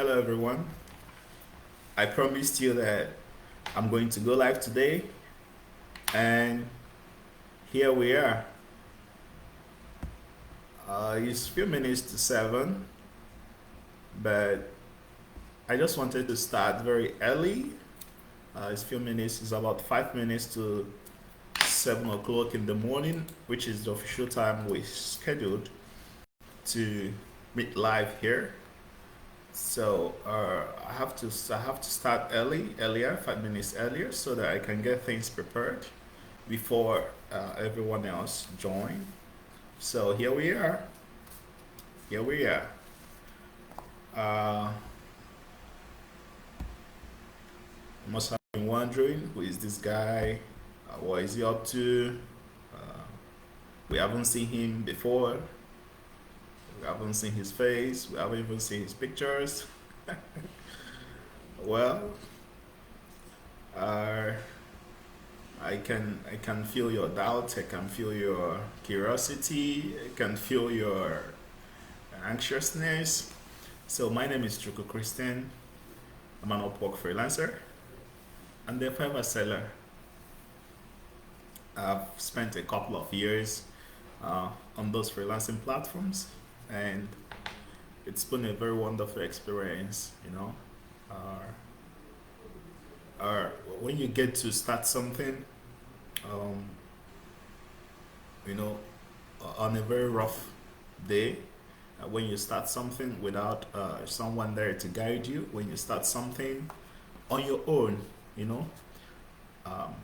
Hello, everyone. I promised you that I'm going to go live today, and here we are. It's a few minutes to 7, but I just wanted to start very early. It's a few minutes, it's about 5 minutes to 7 o'clock in the morning, which is the official time we scheduled to meet live here. So I have to start earlier, 5 minutes earlier, so that I can get things prepared before everyone else join. So here we are. Here we are. Uh, you must have been wondering, who is this guy? What is he up to? Uh, we haven't seen him before. We haven't seen his face. We haven't even seen his pictures. Well, uh, I can feel your doubt. I can feel your curiosity. I can feel your anxiousness. So my name is Chukwu. I'm an Upwork freelancer and a Fiverr seller. I've spent a couple of years on those freelancing platforms, and it's been a very wonderful experience. Uh, uh, when you get to start something, um, you know, on a very rough day, when you start something without someone there to guide you, when you start something on your own, you know, um,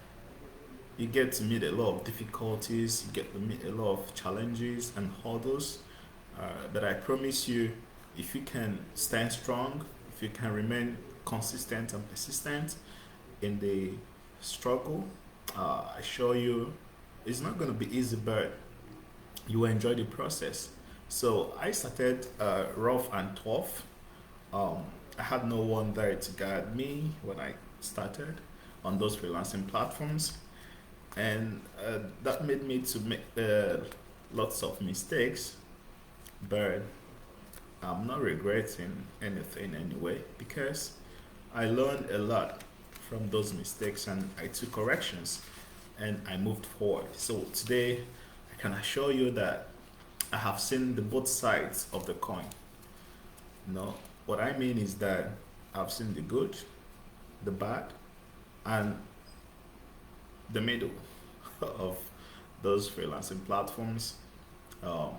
you get to meet a lot of difficulties, you get to meet a lot of challenges and hurdles. But I promise you, if you can stand strong, if you can remain consistent and persistent in the struggle, I assure you it's not going to be easy, but you will enjoy the process. So I started rough and tough. Um, I had no one there to guide me when I started on those freelancing platforms, and that made me to make lots of mistakes, but I'm not regretting anything anyway because I learned a lot from those mistakes and I took corrections and I moved forward. So today I can assure you that I have seen the both sides of the coin. No, what I mean is that I've seen the good, the bad, and the middle of those freelancing platforms. Um,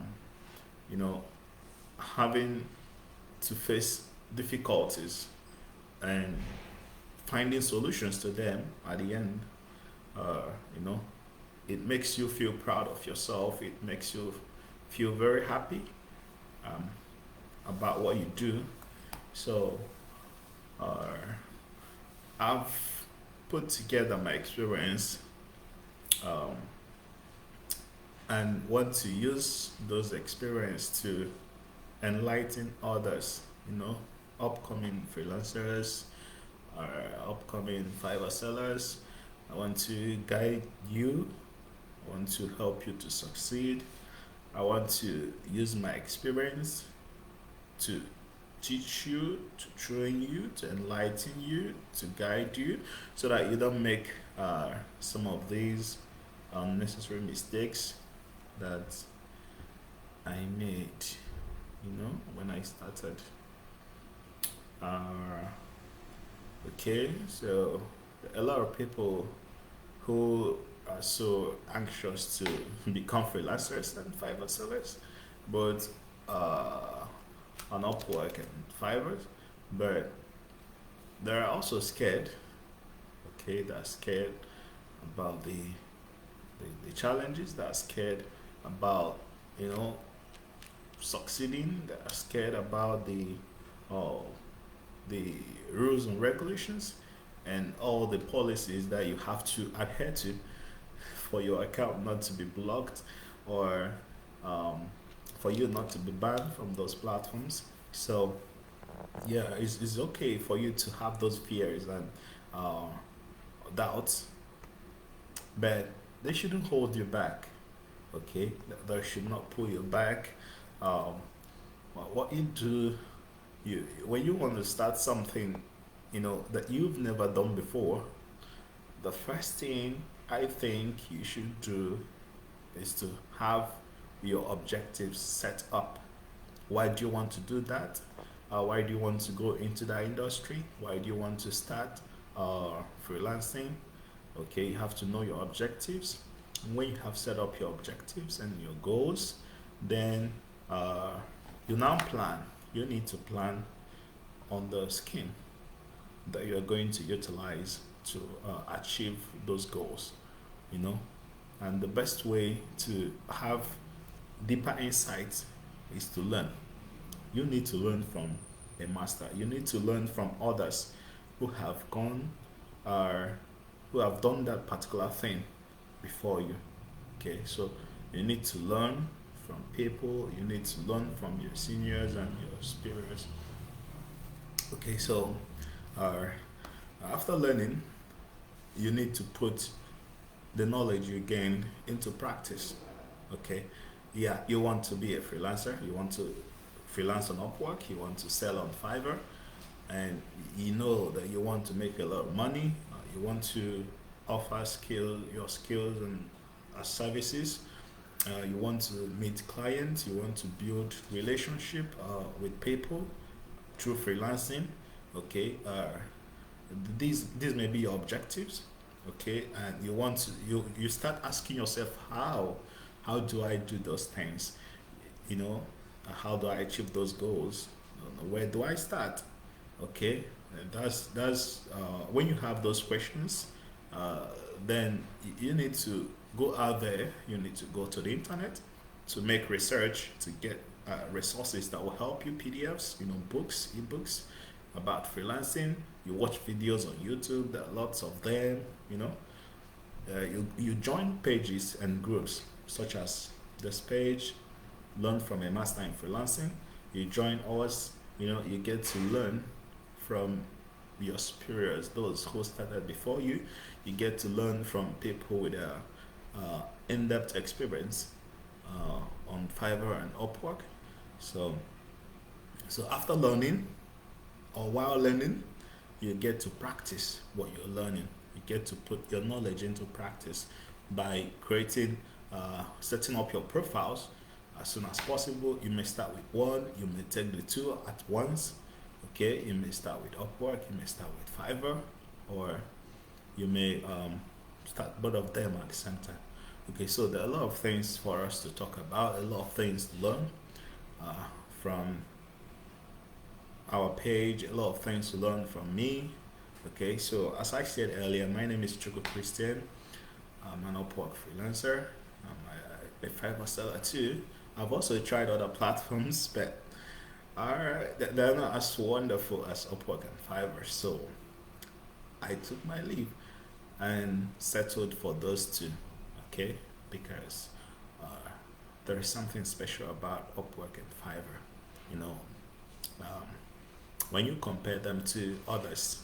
you know, having to face difficulties and finding solutions to them at the end. Uh, you know, it makes you feel proud of yourself. It makes you feel very happy um, about what you do. So uh, I've put together my experience um, and want to use those experience to enlighten others. You know, upcoming freelancers, upcoming Fiverr sellers. I want to guide you. I want to help you to succeed. I want to use my experience to teach you, to train you, to enlighten you, to guide you, so that you don't make some of these unnecessary mistakes that I made, when I started. Uh, okay, so a lot of people who are so anxious to become freelancers and Fiverr sellers, but on Upwork and Fiverr, but they're also scared. Okay, they're scared about the challenges. They're scared about you know succeeding. They're scared about uh, the rules and regulations and all the policies that you have to adhere to for your account not to be blocked or um, for you not to be banned from those platforms. So yeah, it's okay for you to have those fears and uh, doubts, but they shouldn't hold you back. Okay, they should not pull you back. Um, what you do, when you want to start something, that you've never done before, the first thing I think you should do is to have your objectives set up. Why do you want to do that? Why do you want to go into that industry? Why do you want to start freelancing? Okay, you have to know your objectives. When you have set up your objectives and your goals, then uh, you now plan. You need to plan on the scheme that you're going to utilize to achieve those goals, you know. And the best way to have deeper insights is to learn. You need to learn from a master. You need to learn from others who have gone or who have done that particular thing before you. Okay, so you need to learn from people, you need to learn from your seniors and your superiors. Okay, so uh, after learning, you need to put the knowledge you gain into practice. Okay, yeah, you want to be a freelancer, you want to freelance on Upwork, you want to sell on Fiverr, and you know that you want to make a lot of money, you want to offer your skills and services, you want to meet clients, you want to build relationship with people through freelancing. Okay, these may be your objectives. Okay, and you start asking yourself, how do I do those things, you know how do I achieve those goals, where do I start? Okay, and that's when you have those questions, uh, then you need to go out there, you need to go to the internet to make research, to get resources that will help you, PDFs, books, ebooks about freelancing. You watch videos on YouTube, there are lots of them. You join pages and groups such as this page, learn from a master in freelancing. You join ours, you get to learn from your superiors, those who started before you. You get to learn from people with in-depth experience on Fiverr and Upwork. So, so after learning or while learning, you get to practice what you're learning. You get to put your knowledge into practice by setting up your profiles as soon as possible. You may start with one, you may take the two at once. Okay, you may start with Upwork, you may start with Fiverr, or you may start both of them at the same time. Okay, so there are a lot of things for us to talk about, a lot of things to learn uh, from our page, a lot of things to learn from me. Okay, so as I said earlier, my name is Chukwu. I'm an Upwork freelancer. I'm a Fiverr seller too. I've also tried other platforms, but they're not as wonderful as Upwork and Fiverr. So I took my leave and settled for those two. Okay, because uh, there is something special about Upwork and Fiverr. You know, um, when you compare them to others,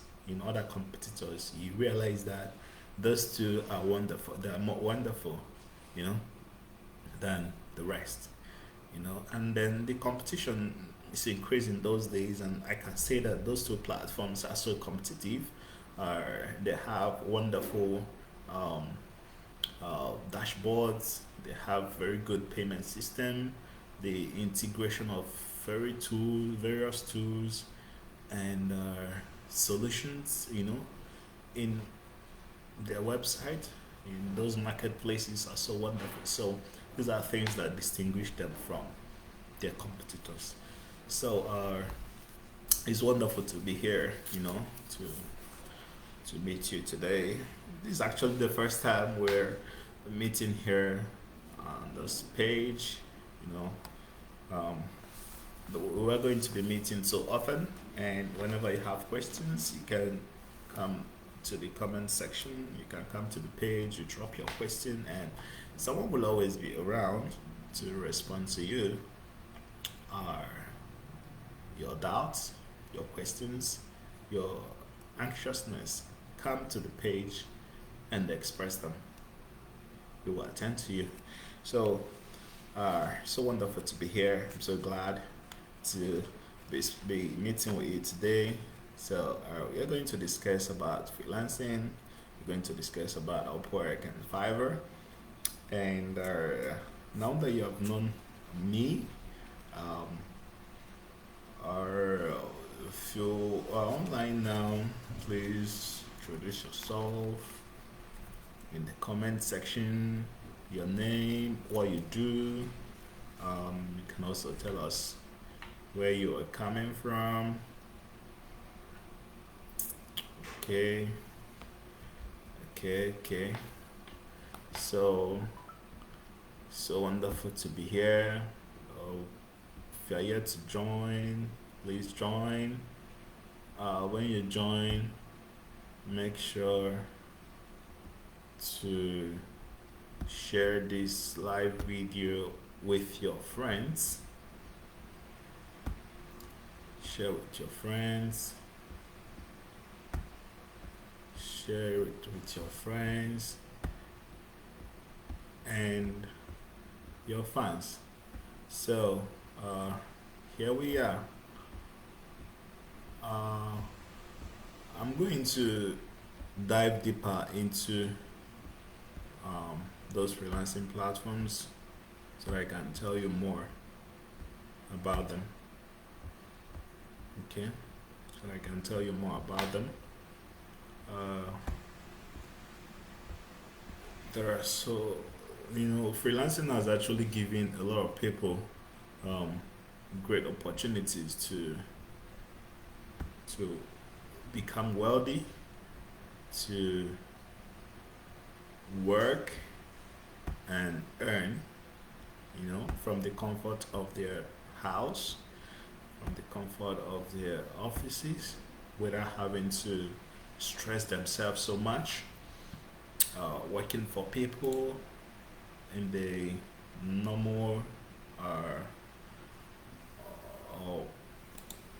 other competitors, you realize that those two are wonderful. They are more wonderful, you know, than the rest. And then the competition is increasing those days, and I can say that those two platforms are so competitive. They have wonderful um, dashboards. They have very good payment system. The integration of various tools, and solutions, in their website, in those marketplaces are so wonderful. So these are things that distinguish them from their competitors. So it's wonderful to be here, to meet you today. This is actually the first time we're meeting here on this page. You know, we're going to be meeting so often, and whenever you have questions, you can come to the comment section, you can come to the page, you drop your question, and someone will always be around to respond to you, or your doubts, your questions, your anxiousness. Come to the page and express them. We will attend to you. So so wonderful to be here. I'm so glad to be meeting with you today. So we're going to discuss about freelancing. We're going to discuss about Upwork and Fiverr. And now that you have known me, um, or if you are online now, please introduce yourself in the comment section, your name, what you do. You can also tell us where you are coming from. Okay, okay. So, so wonderful to be here. Oh, if you're yet to join, please join. When you join, make sure to share this live video with your friends. Share with your friends. Share it with your friends and your fans. So here we are. I'm going to dive deeper into those freelancing platforms so that I can tell you more about them. Okay, so I can tell you more about them. Uh, there are so freelancing has actually given a lot of people um, great opportunities to become wealthy, to work and earn, from the comfort of their house, from the comfort of their offices, without having to stress themselves so much, working for people in the normal uh, uh,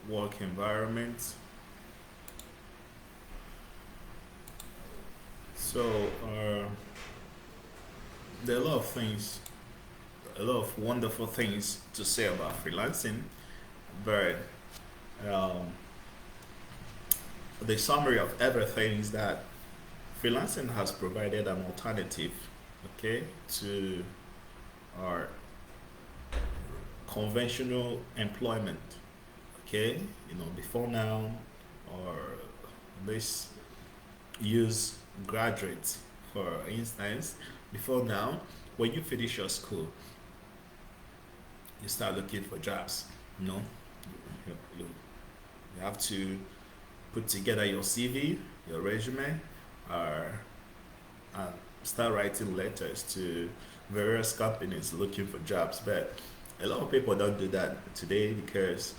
work environment. So there are a lot of things, a lot of wonderful things to say about freelancing, but um, the summary of everything is that freelancing has provided an alternative, okay, to our conventional employment. Okay, before now, or let's use graduates for instance. Before now, when you finish your school, you start looking for jobs. You have to put together your CV, your resume, or and start writing letters to various companies looking for jobs. But a lot of people don't do that today because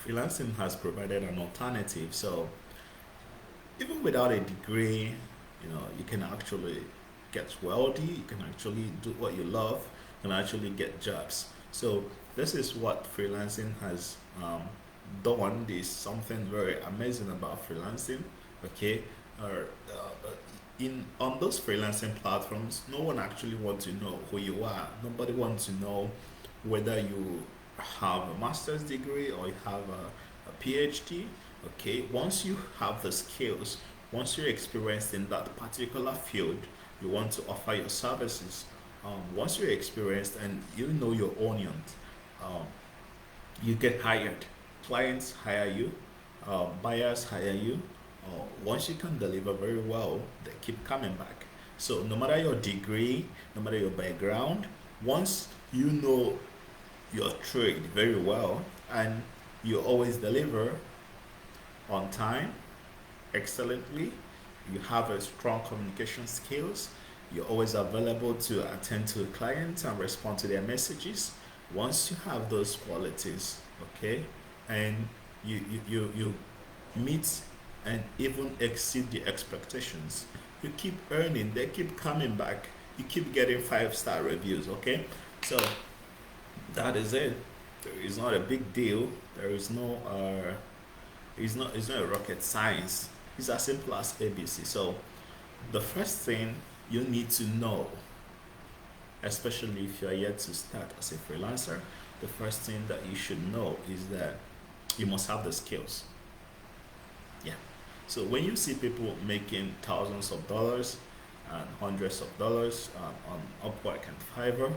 freelancing has provided an alternative. So even without a degree, you can actually get wealthy. You can actually do what you love. You can actually get jobs. So this is what freelancing has done. There's something very amazing about freelancing. Okay, or in on those freelancing platforms, no one actually wants to know who you are. Nobody wants to know whether you have a master's degree or you have a PhD. Okay, once you have the skills, once you're experienced in that particular field, you want to offer your services. Once you're experienced and you know your onions, um, you get hired. Clients hire you, buyers hire you. Once you can deliver very well, they keep coming back. So no matter your degree, no matter your background, once you know your trade very well and you always deliver on time, excellently, you have a strong communication skills, you're always available to attend to clients and respond to their messages. Once you have those qualities, okay, and you meet and even exceed the expectations, you keep earning, they keep coming back, you keep getting 5-star reviews, okay? So that is it. There is not a big deal. There is no it's not a rocket science. It's as simple as ABC. So the first thing you need to know especially if you are yet to start as a freelancer. The first thing that you should know is that you must have the skills. Yeah. So when you see people making thousands of dollars and hundreds of dollars on Upwork and Fiverr,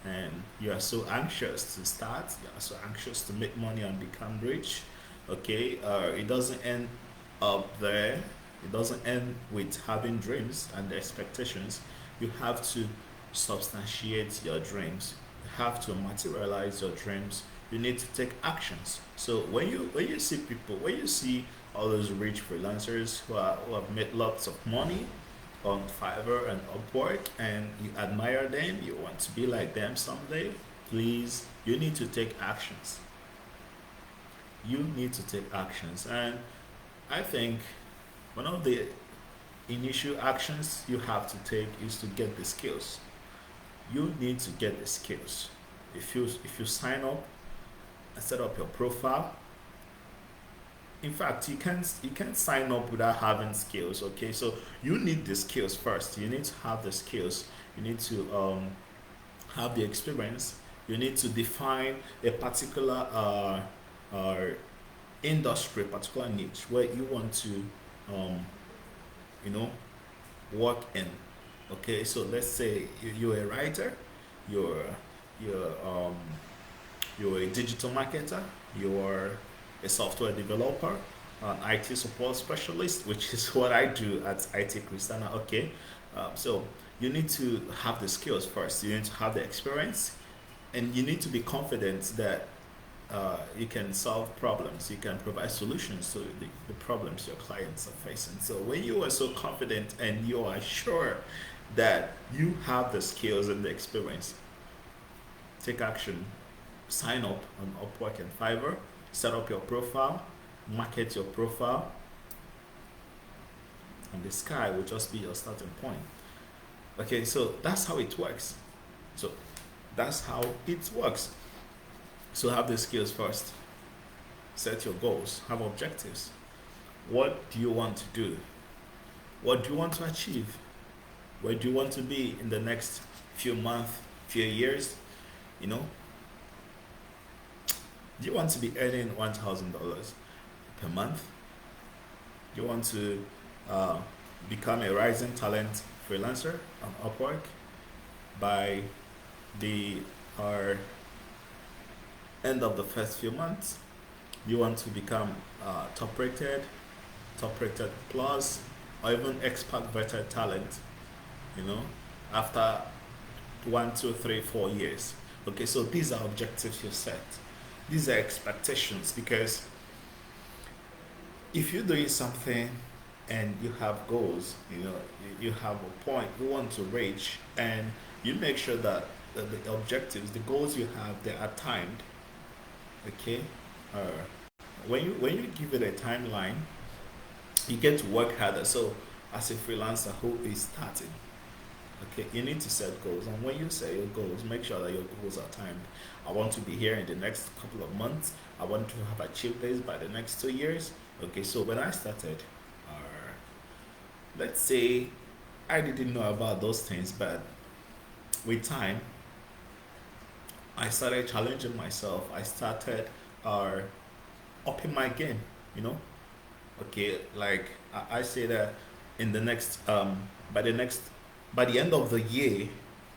and you are so anxious to start, you are so anxious to make money and become rich, okay, it doesn't end up there. It doesn't end with having dreams and expectations. You have to substantiate your dreams. You have to materialize your dreams. You need to take actions. So when you see people, when you see all those rich freelancers who have made lots of money on Fiverr and Upwork, and you admire them, you want to be like them someday, please, you need to take actions. You need to take actions. And I think one of the initial actions you have to take is to get the skills. You need to get the skills. If you sign up and set up your profile, in fact, you can't sign up without having skills. Okay, so you need the skills first. You need to have the skills. You need to have the experience. You need to define a particular uh, industry, particular niche where you want to um, you know work in. Okay, so let's say you're a writer, you're you're you're a digital marketer, you're a software developer, an IT support specialist, which is what I do at IT-Kristana. Okay, so you need to have the skills first. You need to have the experience, and you need to be confident that you can solve problems. You can provide solutions to the problems your clients are facing. So when you are so confident and you are sure that you have the skills and the experience, take action. Sign up on Upwork and Fiverr, set up your profile, market your profile, and the sky will just be your starting point. Okay, so that's how it works. So that's how it works. So have the skills first. Set your goals, have objectives. What do you want to do? What do you want to achieve? Where do you want to be in the next few months, few years? You know, do you want to be earning $1,000 per month? Do you want to uh, become a rising talent freelancer on Upwork by the or end of the first few months? You want to become top rated plus, or even expert vetted talent, you know, after 1, 2, 3, 4 years. Okay, so these are objectives you set. These are expectations, because if you're doing something and you have goals, you have a point you want to reach, and you make sure that the objectives, the goals you have, they are timed. Okay, uh, when you give it a timeline, you get to work harder. So as a freelancer who is starting, okay, you need to set goals, and when you set your goals, make sure that your goals are timed. I want to be here in the next couple of months. I want to have achieved this by the next 2 years. Okay, so when I started, uh, let's say I didn't know about those things, but with time, I started challenging myself. I started uh, upping my game. You know, okay, like I say that in the next by the next by the end of the year,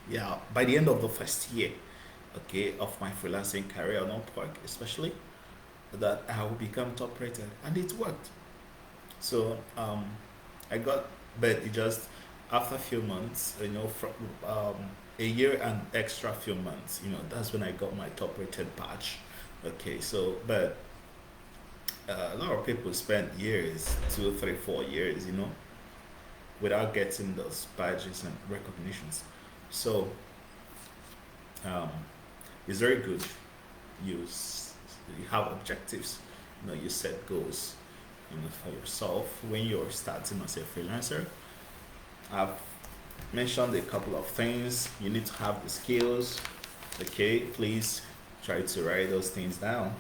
yeah, by the end of the first year, okay, of my freelancing career on Upwork, especially, that I will become top rated, and it worked. So I got, but it just after a few months, from um, a year and extra few months, that's when I got my top rated badge. Okay, so but a lot of people spend years, 2, 3, 4 years, without getting those badges and recognitions. So um, it's very good. You have objectives. You set goals. For yourself when you're starting as a freelancer. I've mentioned a couple of things. You need to have the skills. Okay, please try to write those things down.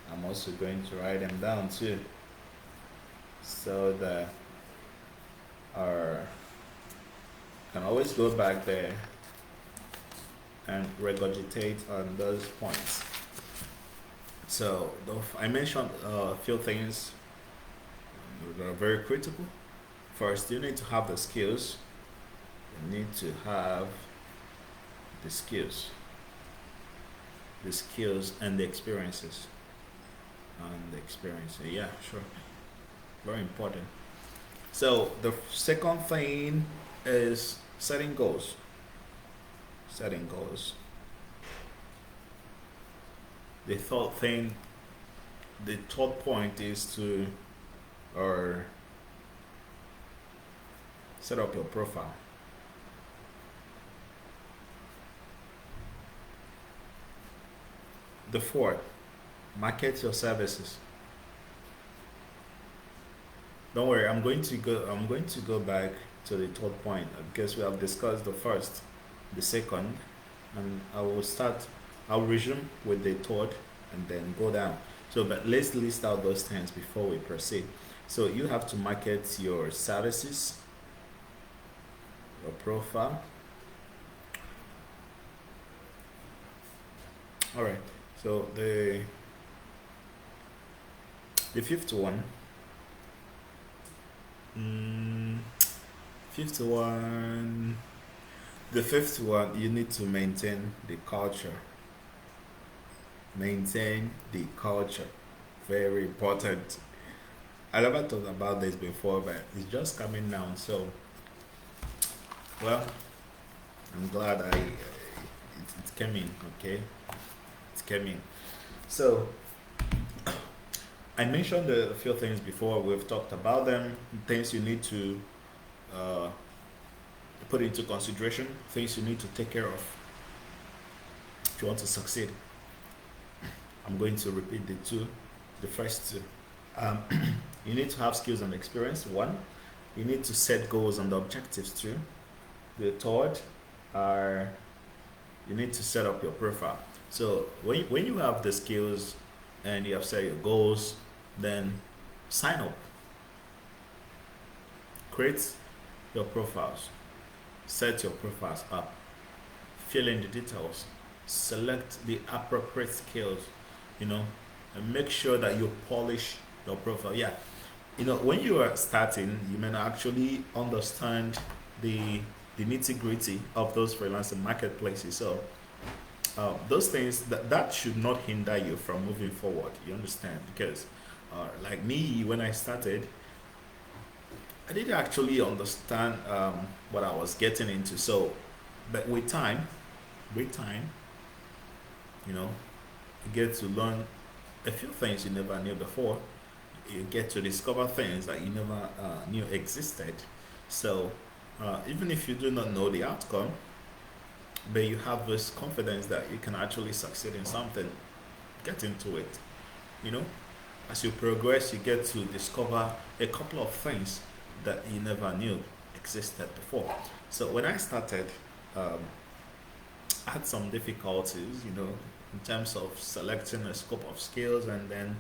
I'm also going to write them down too, so that our can always go back there and regurgitate on those points. So I mentioned a few things that are very critical. First, you need to have the skills. You need to have the skills, and the experiences. And the experience, yeah, sure, very important. So the second thing is setting goals. Setting goals. The third thing, the third point is to or set up your profile. The fourth, market your services. Don't worry, I'm going to go back to the third point because we have discussed the first, the second, and I'll resume with the third and then go down. So but let's list out those things before we proceed. So you have to market your services, your profile. All right. So the fifth one, mm, fifth one, the fifth one, you need to maintain the culture. Maintain the culture. Very important. I never thought about this before, but it's just coming down. So, well, I'm glad it came in. Okay, it came in. So, I mentioned a few things before. We've talked about them. Things you need to uh, put into consideration. Things you need to take care of if you want to succeed. I'm going to repeat the first two. Um, you need to have skills and experience. One, you need to set goals and objectives. Two, the third are you need to set up your profile. So when you have the skills and you have set your goals, then sign up, create your profiles, set your profiles up, fill in the details, select the appropriate skills, and make sure that you polish your profile. Yeah, when you are starting, you may not actually understand the nitty gritty of those freelancing marketplaces. So those things that should not hinder you from moving forward. You understand? Because like me, when I started, I didn't actually understand what I was getting into. So, but with time, you know, you get to learn a few things you never knew before. You get to discover things that you never knew existed. So, even if you do not know the outcome, but you have this confidence that you can actually succeed in something, get into it. You know, as you progress, you get to discover a couple of things that you never knew existed before. So when I started, um, I had some difficulties, in terms of selecting a scope of skills and then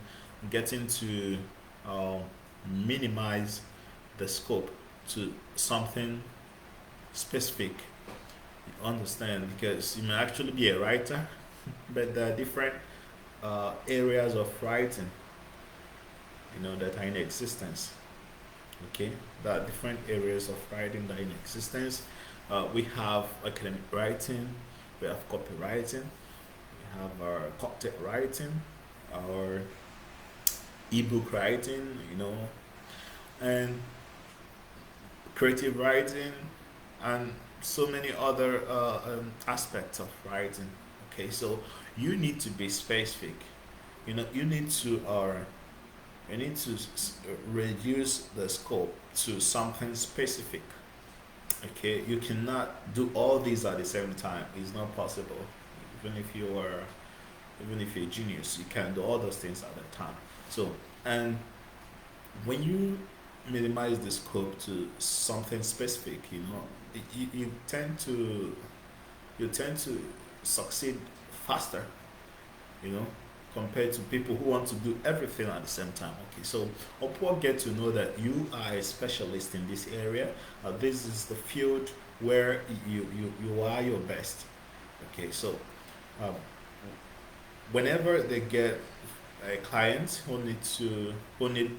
getting to uh, minimize the scope to something specific. You understand? Because you may actually be a writer, but there are different areas of writing, that are in existence. Okay, there are different areas of writing that are in existence. We have academic writing, we have copywriting, we have our content writing, our ebook writing, and creative writing, and so many other aspects of writing. Okay, so you need to be specific. You need to reduce the scope to something specific. Okay, you cannot do all these at the same time. It's not possible. Even if you are, even if you're a genius, you can't do all those things at a time. So, and when you minimize the scope to something specific, you tend to succeed faster. You know, compared to people who want to do everything at the same time. Okay, so Upwork get to know that you are a specialist in this area. This is the field where you are your best. Okay, so um, whenever they get a client who need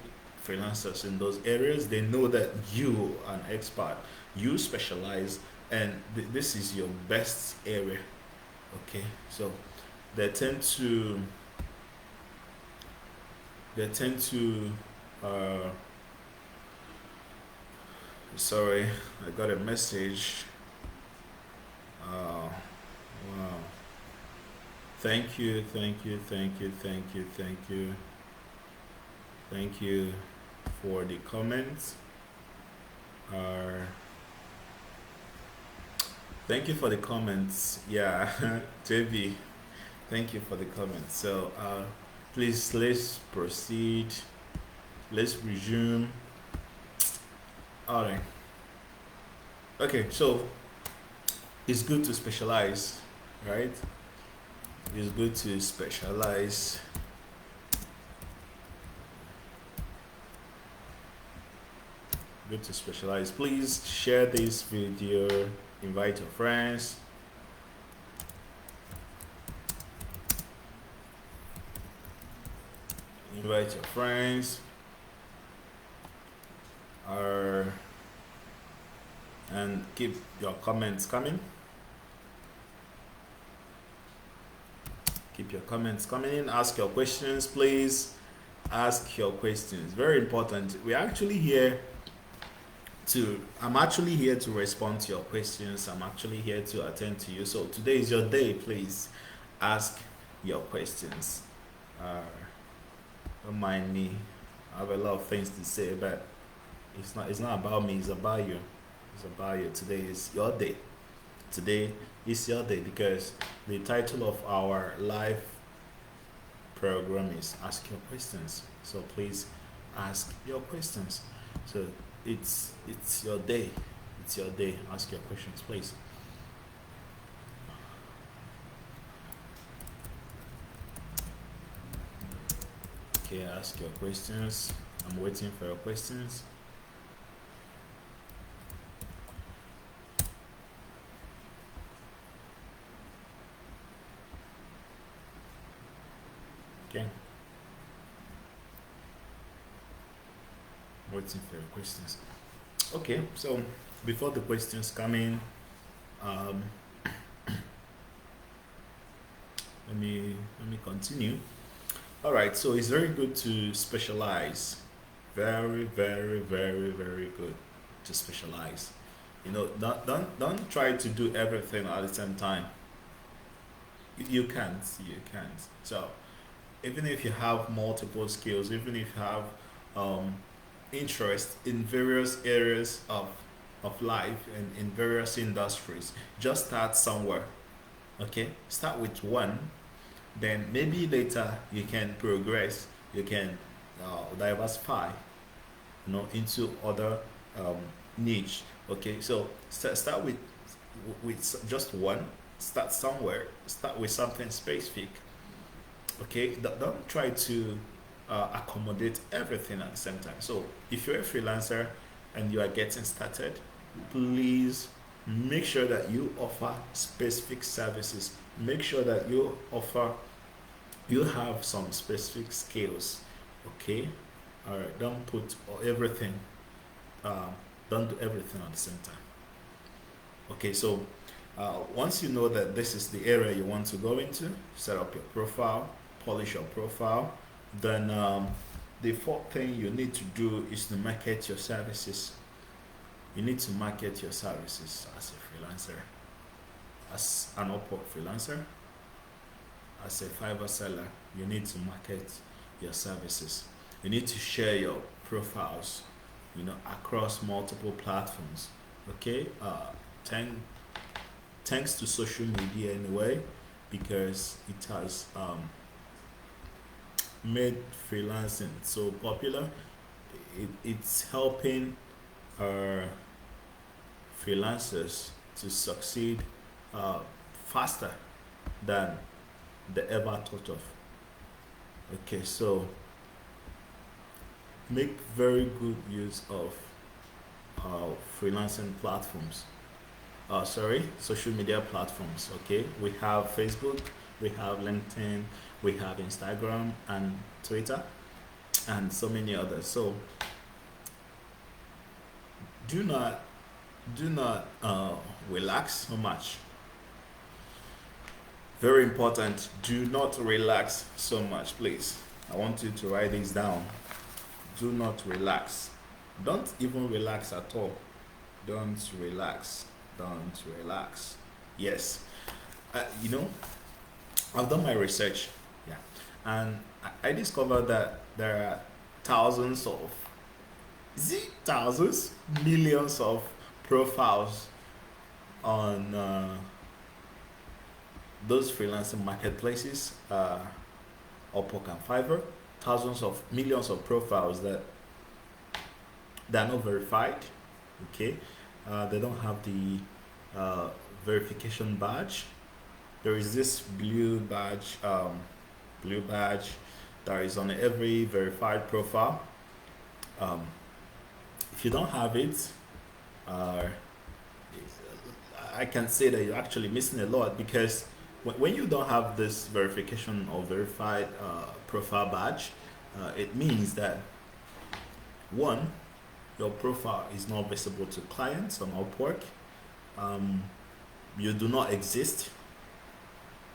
freelancers in those areas, they know that you are an expert, you specialize, and this is your best area. Okay, so they tend to they tend to uh, sorry, I got a message. Wow. Thank you, thank you, thank you, thank you, thank you, thank you for the comments. Uh, Thank you for the comments. Yeah, JB, thank you for the comments. So, please let's proceed. Let's resume. All right. Okay, so it's good to specialize, right? It's good to specialize. Good to specialize. Please share this video. Invite your friends. Invite your friends. Uh, and keep your comments coming. Keep your comments coming in. Ask your questions, please. Ask your questions. Very important. I'm actually here to respond to your questions. I'm actually here to attend to you. So today is your day. Please ask your questions. Uh, don't mind me. I have a lot of things to say, but it's not about me. It's about you. It's about you. Today is your day. Today is your day because the title of our live program is Ask Your Questions. So please ask your questions. So it's your day. It's your day. Ask your questions, please. Okay, ask your questions. I'm waiting for your questions. Okay. Waiting for your questions. Okay, so before the questions come in, um, let me continue. All right, so it's very good to specialize. Very, very, very, very good to specialize. You know, don't try to do everything at the same time. You can't. You can't. So even if you have multiple skills, even if you have um, interest in various areas of life and in various industries, just start somewhere. Okay, start with one, then maybe later you can progress, you can diversify, into other um, niche. Okay, so start with just one. Start somewhere. Start with something specific. Okay, don't try to accommodate everything at the same time. So if you're a freelancer and you are getting started, please make sure that you offer specific services. Make sure that you have some specific skills. Okay, all right. Don't put everything. Uh, don't do everything at the same time. Okay, so once you know that this is the area you want to go into, set up your profile, polish your profile. Then the fourth thing you need to do is to market your services. You need to market your services as a freelancer, as an Upwork freelancer, as a Fiverr seller. You need to market your services. You need to share your profiles, across multiple platforms. Okay, thank, thanks to social media anyway, because it has made freelancing so popular. It's helping uh, freelancers to succeed uh, faster than they ever thought of. Okay, so make very good use of freelancing platforms. social media platforms. Okay, we have Facebook, we have LinkedIn, we have Instagram and Twitter, and so many others. So do not do not relax so much. Very important. Do not relax so much, please. I want you to write this down. Do not relax. Don't even relax at all. Don't relax. Don't relax. Yes. You know, I've done my research. Yeah. And I discovered that there are thousands of, thousands, millions of profiles on those freelancing marketplaces, Upwork and Fiverr. Thousands of millions of profiles that are not verified. Okay, they don't have the verification badge. There is this blue badge that is on every verified profile. Um, if you don't have it, uh, I can say that you're actually missing a lot, because when you don't have this verification or verified profile badge, it means that one, your profile is not visible to clients on Upwork. Um, you do not exist,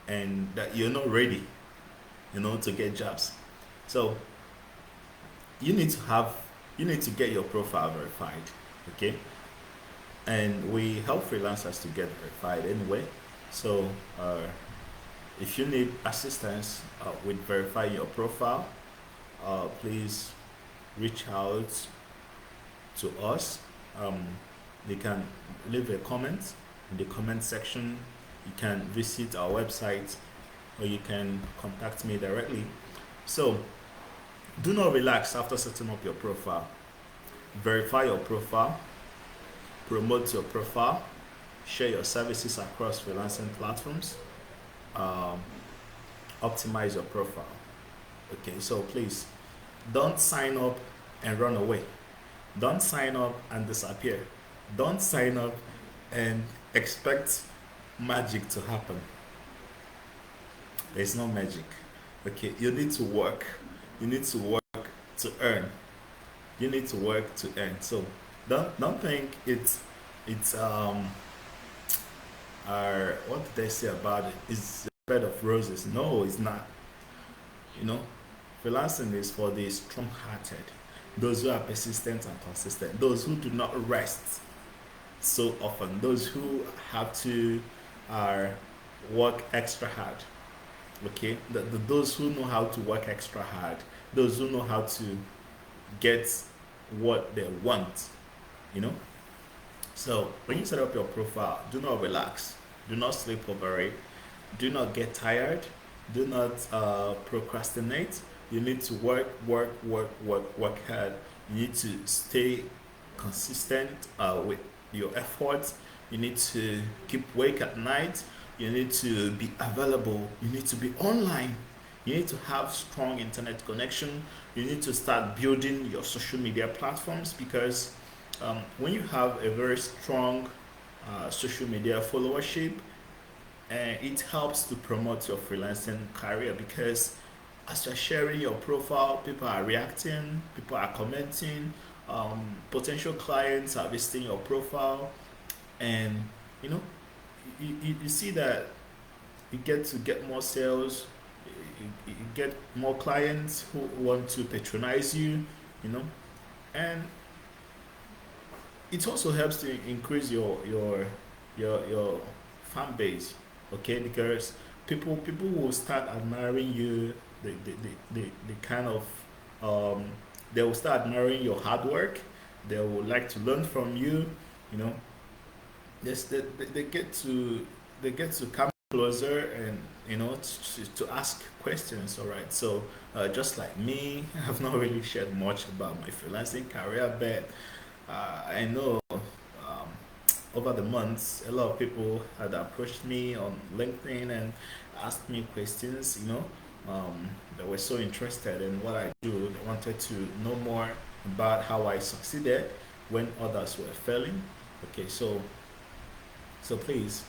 and that you're not ready, to get jobs. So you need to have, you need to get your profile verified. Okay, and we help freelancers to get verified anyway. So if you need assistance with verifying your profile, please reach out to us. Um, you can leave a comment in the comment section. You can visit our website, or you can contact me directly. So do not relax after setting up your profile. Verify your profile, promote your profile, share your services across freelancing platforms, um, optimize your profile. Okay, so please don't sign up and run away. Don't sign up and disappear. Don't sign up and expect magic to happen. There's no magic. Okay, you need to work. You need to work to earn. You need to work to earn. So don't think it's what did they say about it? It's a bed of roses. No, it's not. You know, freelancing is for the strong-hearted, those who are persistent and consistent, those who do not rest so often, those who have to uh, work extra hard. Okay, those who know how to work extra hard, those who know how to get what they want. You know. So when you set up your profile, do not relax, do not sleep over it, do not get tired, do not procrastinate. You need to work hard. You need to stay consistent with your efforts. You need to keep awake at night. You need to be available. You need to be online. You need to have strong internet connection. You need to start building your social media platforms, because when you have a very strong social media followership, it helps to promote your freelancing career, because as you're sharing your profile, people are reacting, people are commenting, potential clients are visiting your profile, and you know, you see that you get to get more sales, you get more clients who want to patronize you, you know, and it also helps to increase your fan base. Okay, because people will start admiring you. The kind of um, they will start admiring your hard work. They would like to learn from you. You know, yes, they get to come closer, and to ask questions. All right, so just like me, I've not really shared much about my freelancing career, but I know over the months, a lot of people had approached me on LinkedIn and asked me questions. They were so interested in what I do. They wanted to know more about how I succeeded when others were failing. Okay, so So please,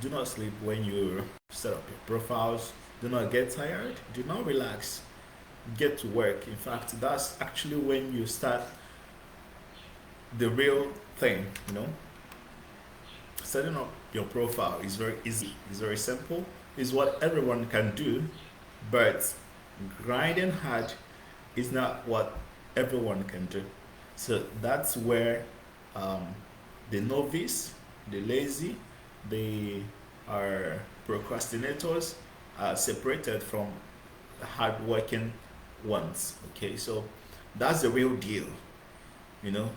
do not sleep when you set up your profiles. Do not get tired. Do not relax. Get to work. In fact, that's actually when you start the real thing. Setting up your profile is very easy. It's very simple. It's what everyone can do, but grinding hard is not what everyone can do. So that's where um, the novice, the lazy, the are procrastinators are separated from the hardworking ones. Okay, so that's the real deal. You know,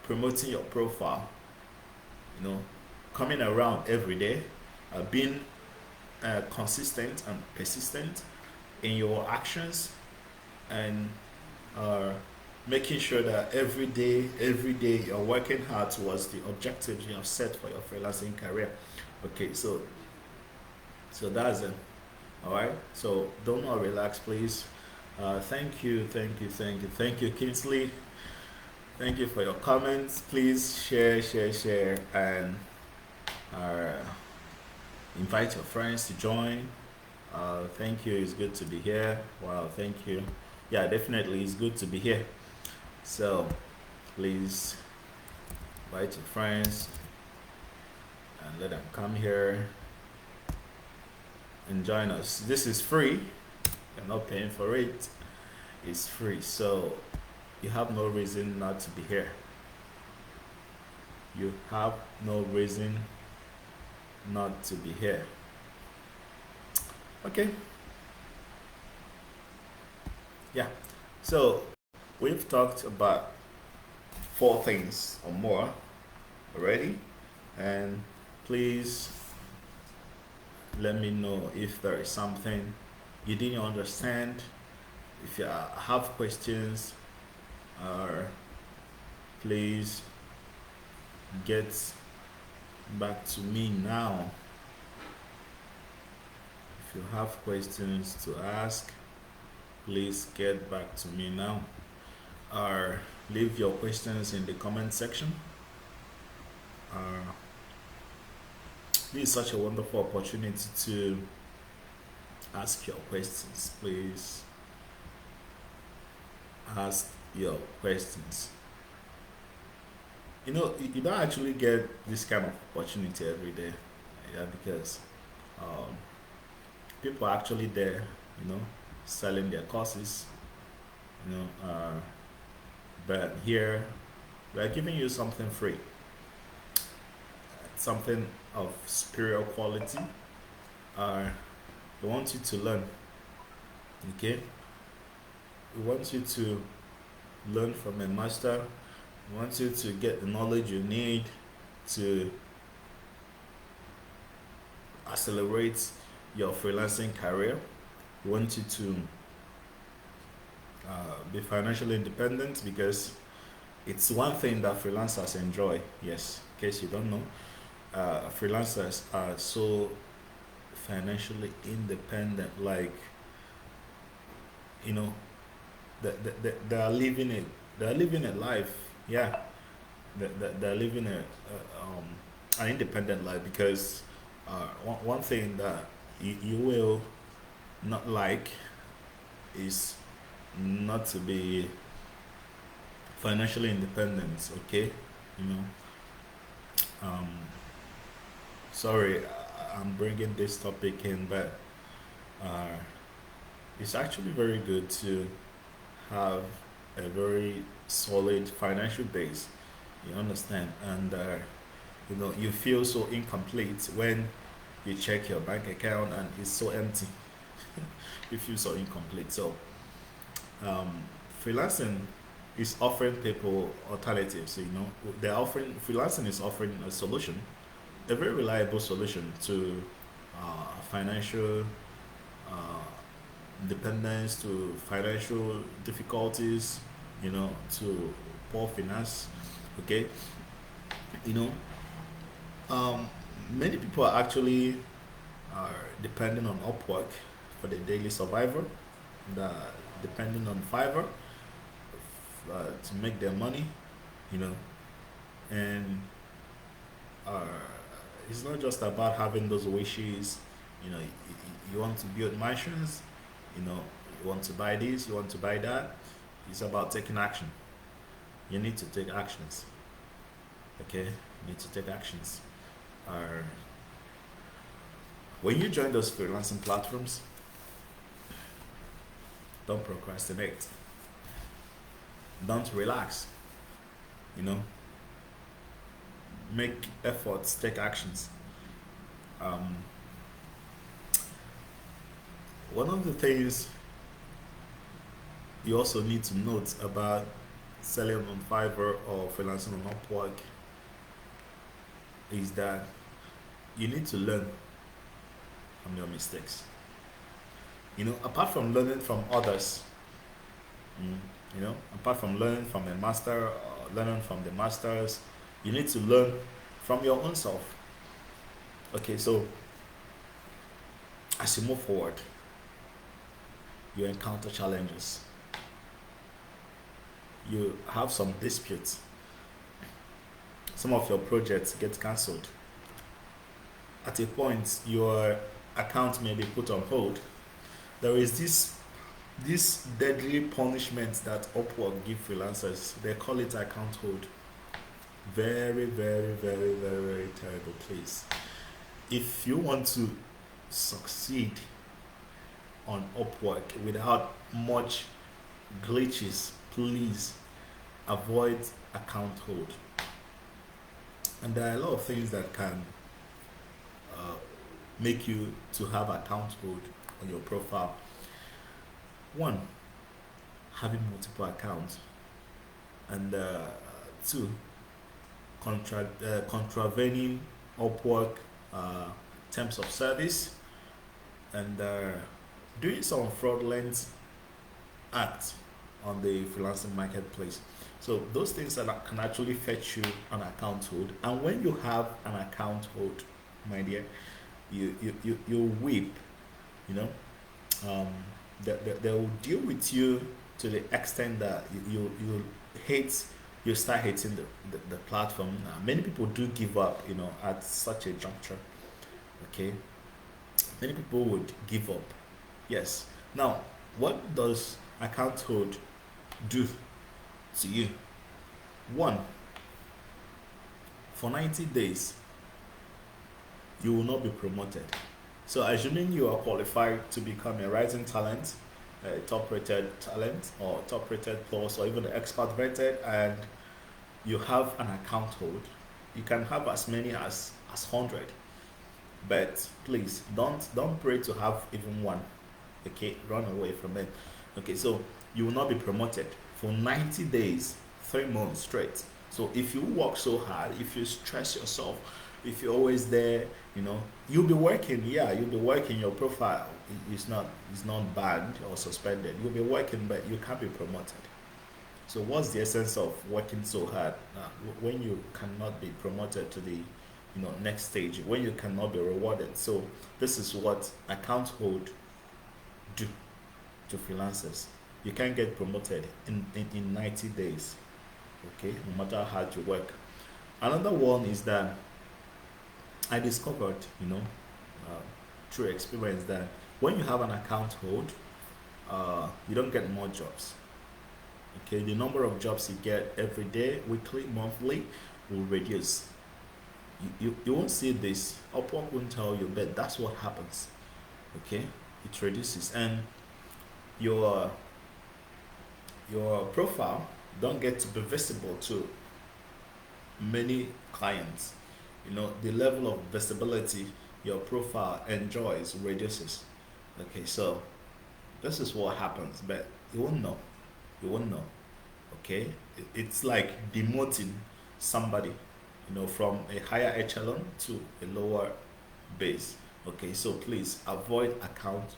promoting your profile. You know, coming around every day, being consistent and persistent in your actions, and uh, making sure that every day you're working hard towards the objectives you have set for your freelancing career. Okay, so that's it. All right. So don't not relax, please. Thank you, Kingsley. Thank you for your comments. Please share, and uh, invite your friends to join. Thank you. It's good to be here. Wow. Thank you. Yeah, definitely, it's good to be here. So please invite your friends and let them come here and join us. This is free. You're not paying for it. It's free. So you have no reason not to be here. You have no reason not to be here. Okay. Yeah. So we've talked about four things or more already. And please let me know if there is something you didn't understand. If you have questions, or please get back to me now. If you have questions to ask, please get back to me now, or leave your questions in the comment section. This is such a wonderful opportunity to ask your questions. Please ask your questions. You don't actually get this kind of opportunity every day. Yeah, because um, people are actually there, selling their courses, you know, uh, but here we're giving you something free, something of superior quality. We want you to learn, okay? We want you to learn from a master. We want you to get the knowledge you need to accelerate your freelancing career. We want you to be financially independent, because it's one thing that freelancers enjoy. Yes, in case you don't know, freelancers are so financially independent. Like, you know, they are living it. They are living a life. Yeah, they're living an independent life, because one thing that you will not like is not to be financially independent. Okay, you know. Um, Sorry, I'm bringing this topic in, but uh, it's actually very good to have a very solid financial base. You understand, and you feel so incomplete when you check your bank account and it's so empty. You feel so incomplete. So um, freelancing is offering people alternatives. They're offering freelancing is offering a solution, a very reliable solution to financial uh, dependence, to financial difficulties, to poor finance. Okay, you know, um, many people are actually depending on Upwork for the daily survival, the depending on Fiverr to make their money, you know, and uh, it's not just about having those wishes. You want to build mansions. You want to buy this, you want to buy that. It's about taking action. You need to take actions. Okay, you need to take actions. Uh, when you join those freelancing platforms, don't procrastinate. Don't relax. You know, make efforts, take actions. Um, One of the things you also need to note about selling on Fiverr or freelancing on Upwork is that you need to learn from your mistakes. Apart from learning from others, mm, apart from learning from a master or learning from the masters, you need to learn from your own self. Okay, so as you move forward, you encounter challenges, you have some disputes, some of your projects get cancelled. At a point, your account may be put on hold. There is this deadly punishment that Upwork give freelancers. They call it account hold. Very, very, very, very, very terrible place. If you want to succeed on Upwork without much glitches, please avoid account hold. And there are a lot of things that can uh, make you to have account hold on your profile. One, having multiple accounts, and two, contravening Upwork terms of service, and doing some fraudulent acts on the freelancing marketplace. So those things that can actually fetch you an account hold. And when you have an account hold, my dear, you weep. You know, um, they will deal with you to the extent that you hate. You start hating the platform. Many people do give up. At such a juncture. Okay, many people would give up. Yes. Now, what does account hold do to you? One, for 90 days, you will not be promoted. So, assuming you are qualified to become a rising talent, a top rated talent, or top rated plus, or even the expert rated, and you have an account hold, you can have as many as 100. But please don't pray to have even one. Okay, run away from it. Okay, so you will not be promoted for 90 days, 3 months straight. So if you work so hard, if you stress yourself, if you're always there, you'll be working. Yeah, you'll be working. Your profile is not banned or suspended. You'll be working, but you can't be promoted. So what's the essence of working so hard when you cannot be promoted to the next stage, when you cannot be rewarded? So this is what account hold do to freelancers. You can't get promoted in 90 days. Okay, no matter how hard you work. Another one is that I discovered, through experience, that when you have an account hold, you don't get more jobs. Okay, the number of jobs you get every day, weekly, monthly will reduce. You won't see this. Upwork won't tell you, but that's what happens. Okay, it reduces, and your your profile don't get to be visible to many clients. The level of visibility your profile enjoys reduces. Okay, so this is what happens, but you won't know. You won't know. Okay, it's like demoting somebody, from a higher echelon to a lower base. Okay, so please avoid account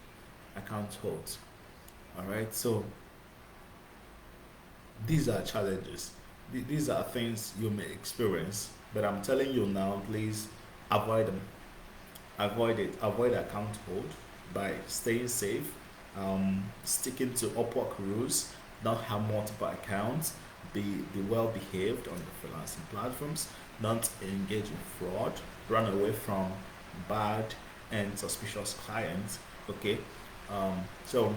holds. All right, so these are challenges. These are things you may experience, but I'm telling you now, please avoid them. Avoid it. Avoid account hold by staying safe, sticking to Upwork rules. Don't have multiple accounts. Be well behaved on the freelancing platforms. Don't engage in fraud. run away from bad and suspicious clients. Okay, so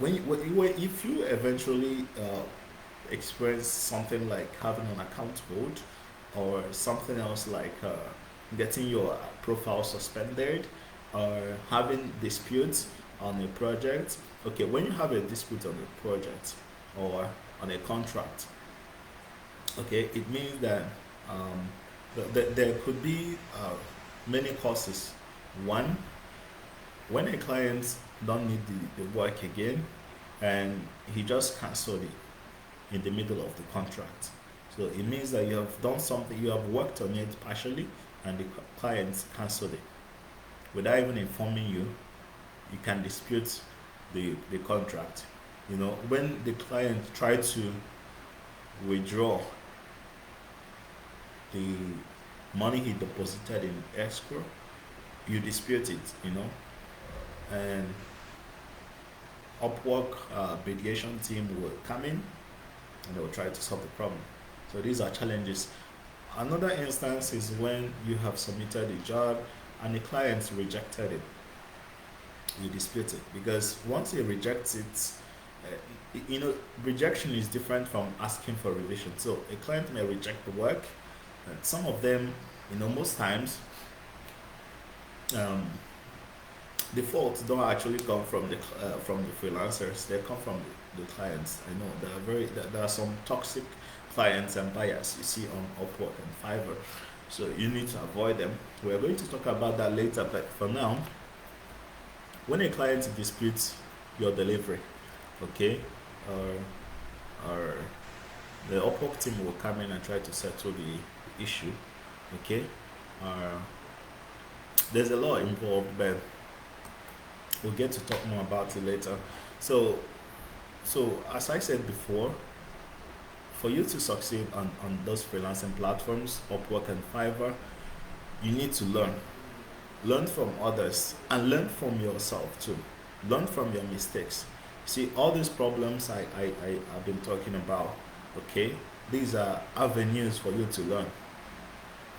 if you eventually experience something like having an account hold or something else like getting your profile suspended or having disputes on a project. Okay, when you have a dispute on a project or on a contract, okay, it means that um, there could be many causes. One, when a client don't need the work again and he just cancelled it in the middle of the contract. So it means that you have done something, you have worked on it partially, and the client cancelled it. Without even informing you, you can dispute the contract. You know, when the client tried to withdraw the money he deposited in escrow, you dispute it, you know, and Upwork mediation team will come in and they will try to solve the problem. So these are challenges. Another instance is when you have submitted a job and the client rejected it. You dispute it because once he rejects it, you know, rejection is different from asking for revision. So a client may reject the work, and some of them, you know, most times, um, the faults don't actually come from the freelancers. They come from the clients. I know there are some toxic clients and buyers you see on Upwork and Fiverr. So you need to avoid them. We're going to talk about that later, but for now, when a client disputes your delivery, okay, or the Upwork team will come in and try to settle the issue, okay. Uh, there's a lot involved, but we'll get to talk more about it later. So, as I said before, for you to succeed on those freelancing platforms, Upwork and Fiverr, you need to learn. Learn from others and learn from yourself too. Learn from your mistakes. See, all these problems I've been talking about, okay? These are avenues for you to learn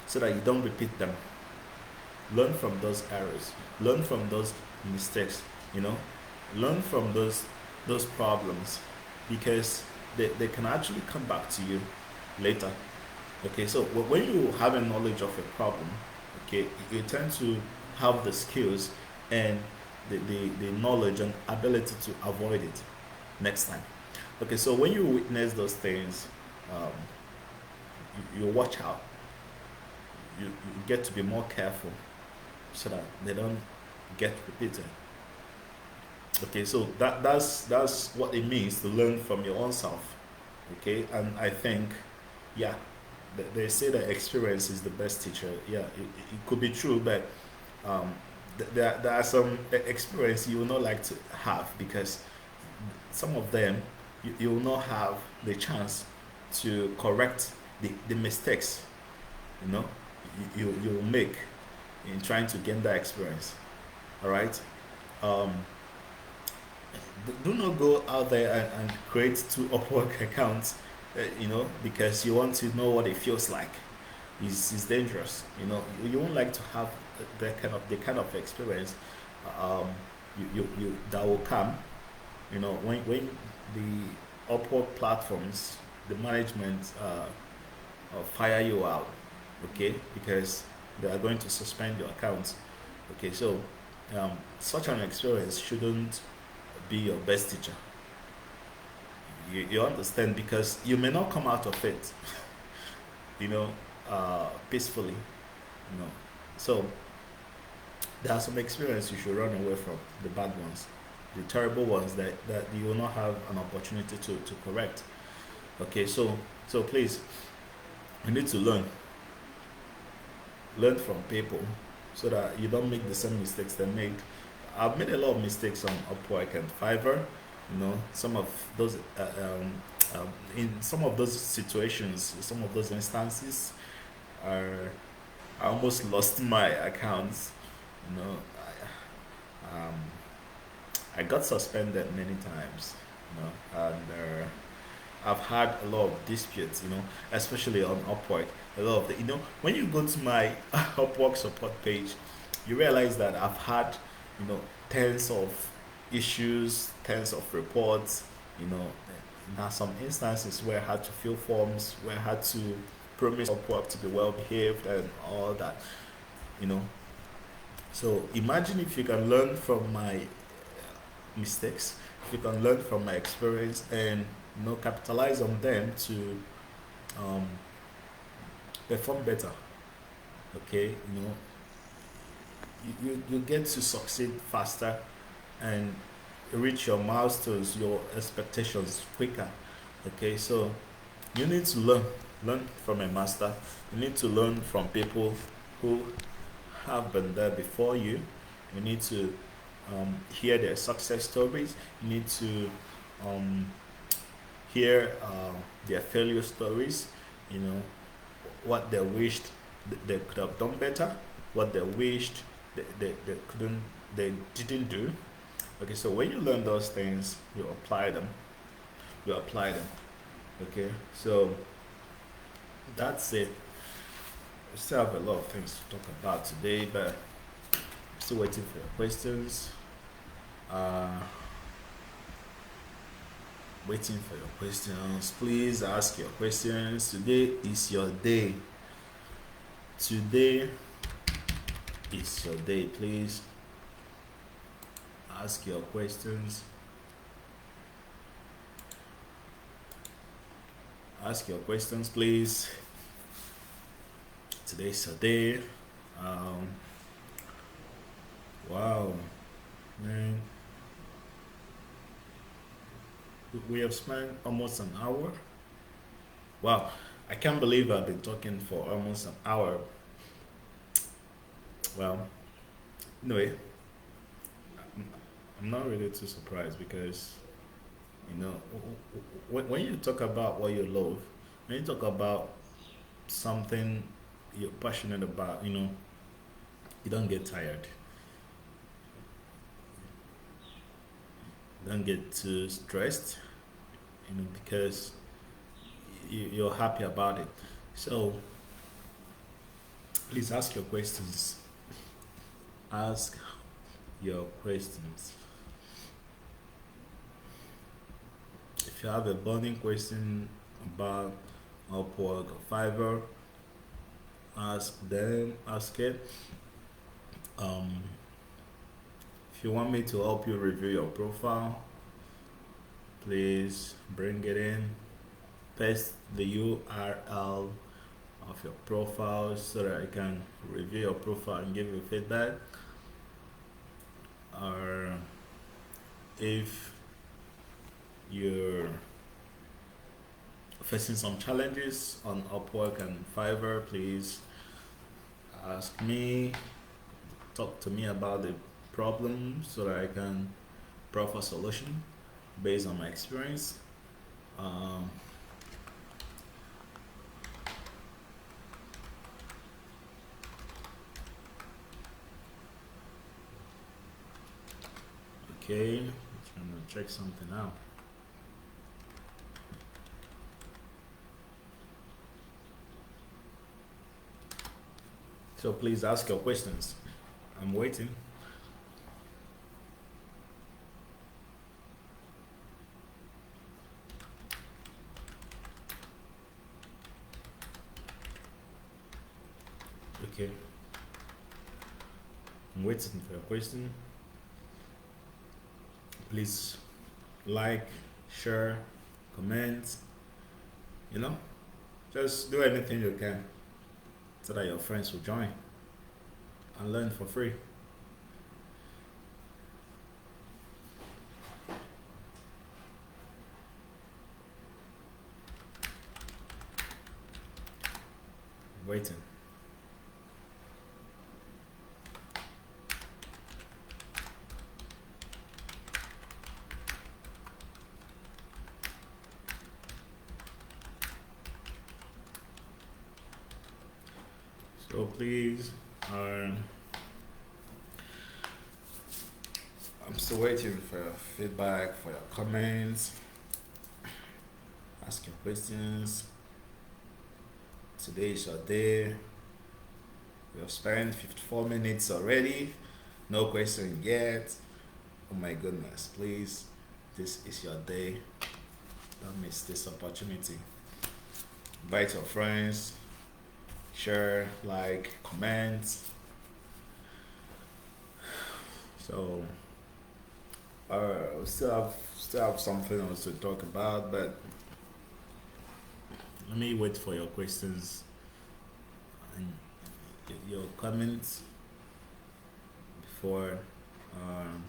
so that you don't repeat them. Learn from those errors. Learn from those mistakes, you know? Learn from those problems because they can actually come back to you later. Okay, so when you have a knowledge of a problem, okay, you tend to have the skills and the knowledge and ability to avoid it next time. Okay, so when you witness those things, um, you watch out. You get to be more careful so that they don't get repeated. Okay, so that's what it means to learn from your own self. Okay, and I think, yeah, they say that experience is the best teacher. Yeah, it could be true, but um, there are some experience you will not like to have because some of them you will not have the chance to correct the mistakes, you know, you will make in trying to gain that experience. All right. Um, do not go out there and create two Upwork accounts, you know, because you want to know what it feels like. It's dangerous. You know, you won't like to have the kind of experience um, you that will come. You know, when the Upwork platforms, the management fire you out, okay, because they are going to suspend your account. Okay, so such an experience shouldn't be your best teacher. You understand because you may not come out of it, you know, peacefully, you know. So there are some experience you should run away from, the bad ones, the terrible ones that you will not have an opportunity to correct. Okay, so please, you need to learn from people so that you don't make the same mistakes they made. I've made a lot of mistakes on Upwork and Fiverr. You know, some of those in some of those situations, some of those instances, are I almost lost my accounts. You know, I got suspended many times. You know, and I've had a lot of disputes, especially on Upwork. A lot of when you go to my Upwork support page, you realize that I've had, tens of issues, tens of reports, you know. Now some instances where I had to fill forms, where I had to promise Upwork to be well behaved and all that, you know. So imagine if you can learn from my mistakes, if you can learn from my experience and capitalize on them to um, perform better. Okay, you get to succeed faster and reach your milestones, your expectations quicker. Okay, so you need to learn from a master. You need to learn from people who have been there before you. You need to hear their success stories. You need to um, hear their failure stories. You know what they wished they could have done better, what they wished they couldn't, they didn't do. Okay, so when you learn those things, you apply them. You apply them. Okay, so that's it. We still have a lot of things to talk about today, but I'm still waiting for your questions. Uh, Waiting for your questions. Please ask your questions. Today is your day. Today is your day. Please ask your questions. Ask your questions, please. Today's your day. Um, wow, man. We have spent almost an hour. Wow, I can't believe I've been talking for almost an hour. Well, anyway, I'm not really too surprised because, when you talk about what you love, when you talk about something you're passionate about, you don't get tired. You don't get too stressed, because you're happy about it. So please ask your questions. Ask your questions. If you have a burning question about Upwork or Fiverr, ask it. Um, if you want me to help you review your profile, please bring it in. Paste the URL of your profile so that I can review your profile and give you feedback. Or if you're facing some challenges on Upwork and Fiverr, please ask me, talk to me about the problem so that I can proffer solution based on my experience. Um, okay, I'm trying to check something out. So please ask your questions. I'm waiting. Okay. I'm waiting for your question. Please like, share, comment, just do anything you can so that your friends will join and learn for free. I'm waiting. So please, I'm still waiting for your feedback, for your comments. Ask your questions. Today is your day. We have spent 54 minutes already. No question yet. Oh my goodness, please. This is your day. Don't miss this opportunity. Invite your friends, share, like, comment. So, we still have something else to talk about, but let me wait for your questions and your comments before. Um,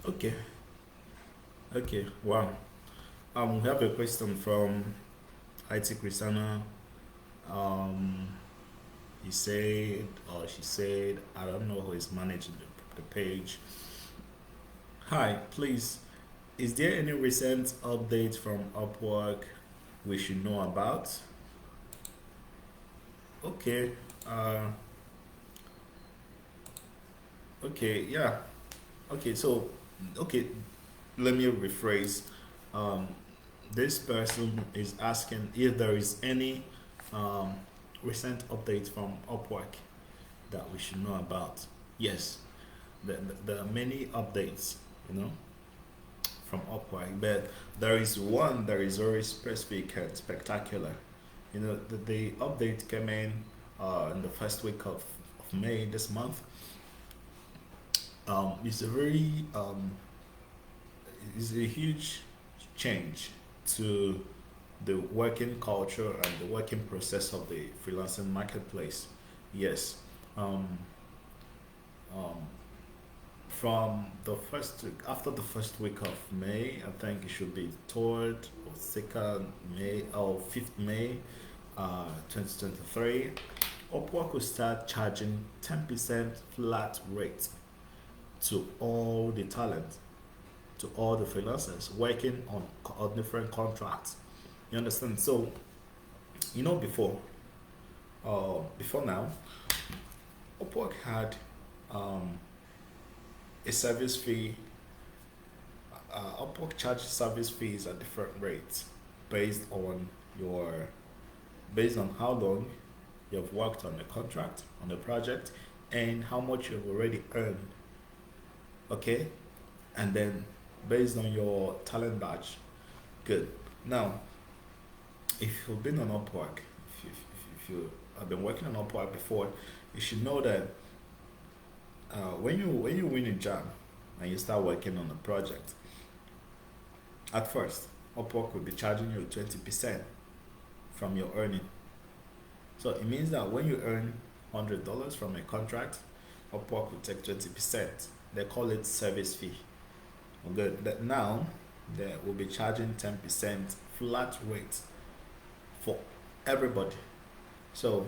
okay, okay, wow. We have a question from IT-Kristana. Um, he said, or she said, I don't know who is managing the page. Hi, please, is there any recent update from Upwork we should know about? Okay, uh, okay, yeah, okay, so, okay, let me rephrase. Um, this person is asking if there is any um, recent update from Upwork that we should know about. Yes, there are many updates, you know, from Upwork, but there is one that is very specific and spectacular. You know, the update came in the first week of May this month. It's a very it's a huge change to the working culture and the working process of the freelancing marketplace. Yes. Um, um, from the first week, after the first week of May, I think it should be third or second May or 5th May, 2023. Upwork will start charging 10% flat rate to all the talent, to all the freelancers working on different contracts. You understand? So, you know, before now, Upwork had um, a service fee. Upwork charges service fees at different rates based on your based on how long you've worked on the contract on the project and how much you've already earned. Okay, and then based on your talent badge. Good. Now, if you've been on Upwork, if you have been working on Upwork before, you should know that when you win a job and you start working on a project, at first Upwork will be charging you 20% from your earning. So it means that when you earn $100 from a contract, Upwork will take 20%. They call it service fee. Good. That now they will be charging 10% flat rate for everybody. So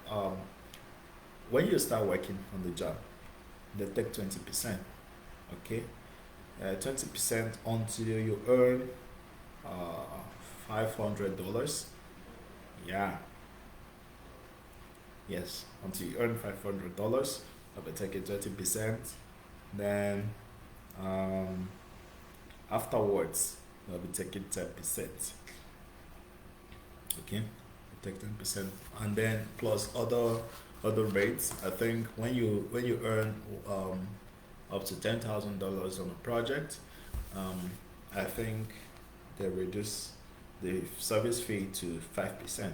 um, when you start working on the job, they take 20%. Okay, 20% until you earn $500. Yeah, yes, until you earn $500, I'll be taking 20%. Then um, afterwards, I'll be taking 10%. Okay, take 10%, and then plus other rates. I think when you earn up to $10,000 on a project, um, I think they reduce the service fee to 5%.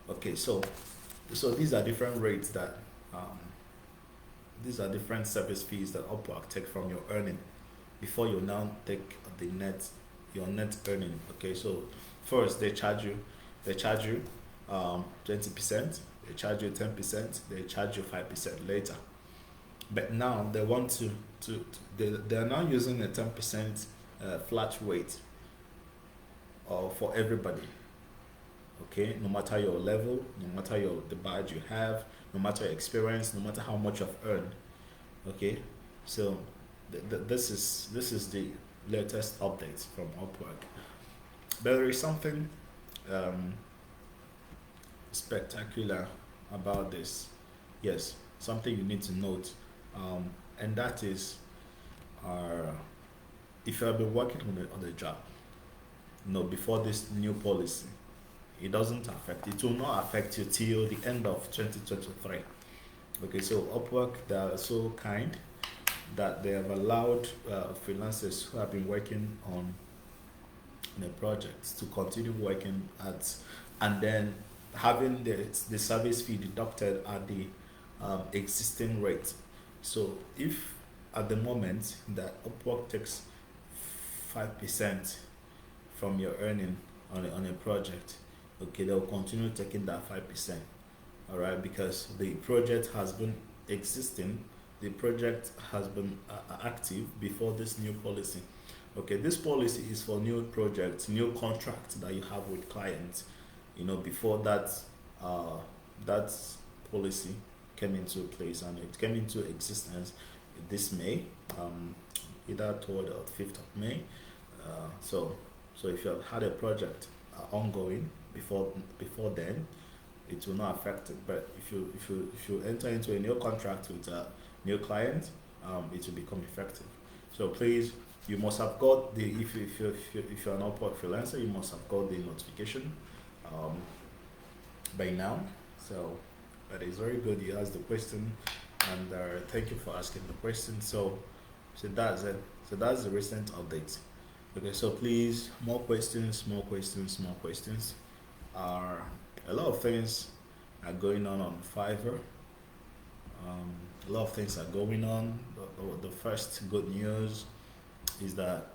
Okay, so these are different rates that um, these are different service fees that Upwork take from your earning before you now take the net your net earning. Okay, so first they charge you 20%, they charge you 10%, they charge you 5% later. But now they want they are now using a 10% flat rate for everybody. Okay, no matter your level, no matter the badge you have, no matter your experience, no matter how much you've earned. Okay, so this is latest updates from Upwork. But there is something um, spectacular about this. Yes, something you need to note, and that is, uh, if you have been working on a job, before this new policy, it doesn't affect. It will not affect you till the end of 2023. Okay, so Upwork, they are so kind that they have allowed freelancers who have been working on the projects to continue working at, and then having the service fee deducted at the existing rate. So if at the moment that Upwork takes 5% from your earning on a project, okay, they'll continue taking that 5%. All right, because the project has been existing, the project has been active before this new policy. Okay, this policy is for new projects, new contracts that you have with clients. Before that, uh, that policy came into place, and it came into existence this May, either toward the 5th of May. So if you have had a project ongoing before then, it will not affect it. But if you enter into a new contract with a new client, it will become effective. So please, you must have got the if you're an Upwork freelancer, you must have got the notification um, by now. So that is very good. You asked the question, and thank you for asking the question. So that's it. So that's the recent update. Okay, so please, more questions, more questions, more questions. Are A lot of things are going on Fiverr. Um, a lot of things are going on. The first good news is that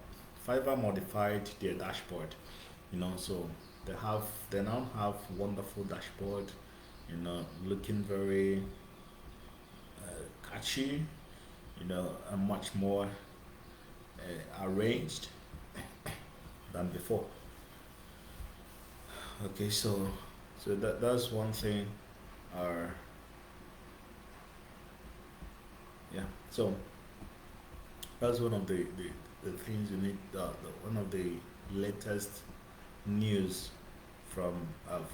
Fiverr modified their dashboard. So they now have wonderful dashboard. Looking very catchy. And much more arranged than before. Okay, so that's one thing. Or yeah, so that's one of the things you need. One of the latest news from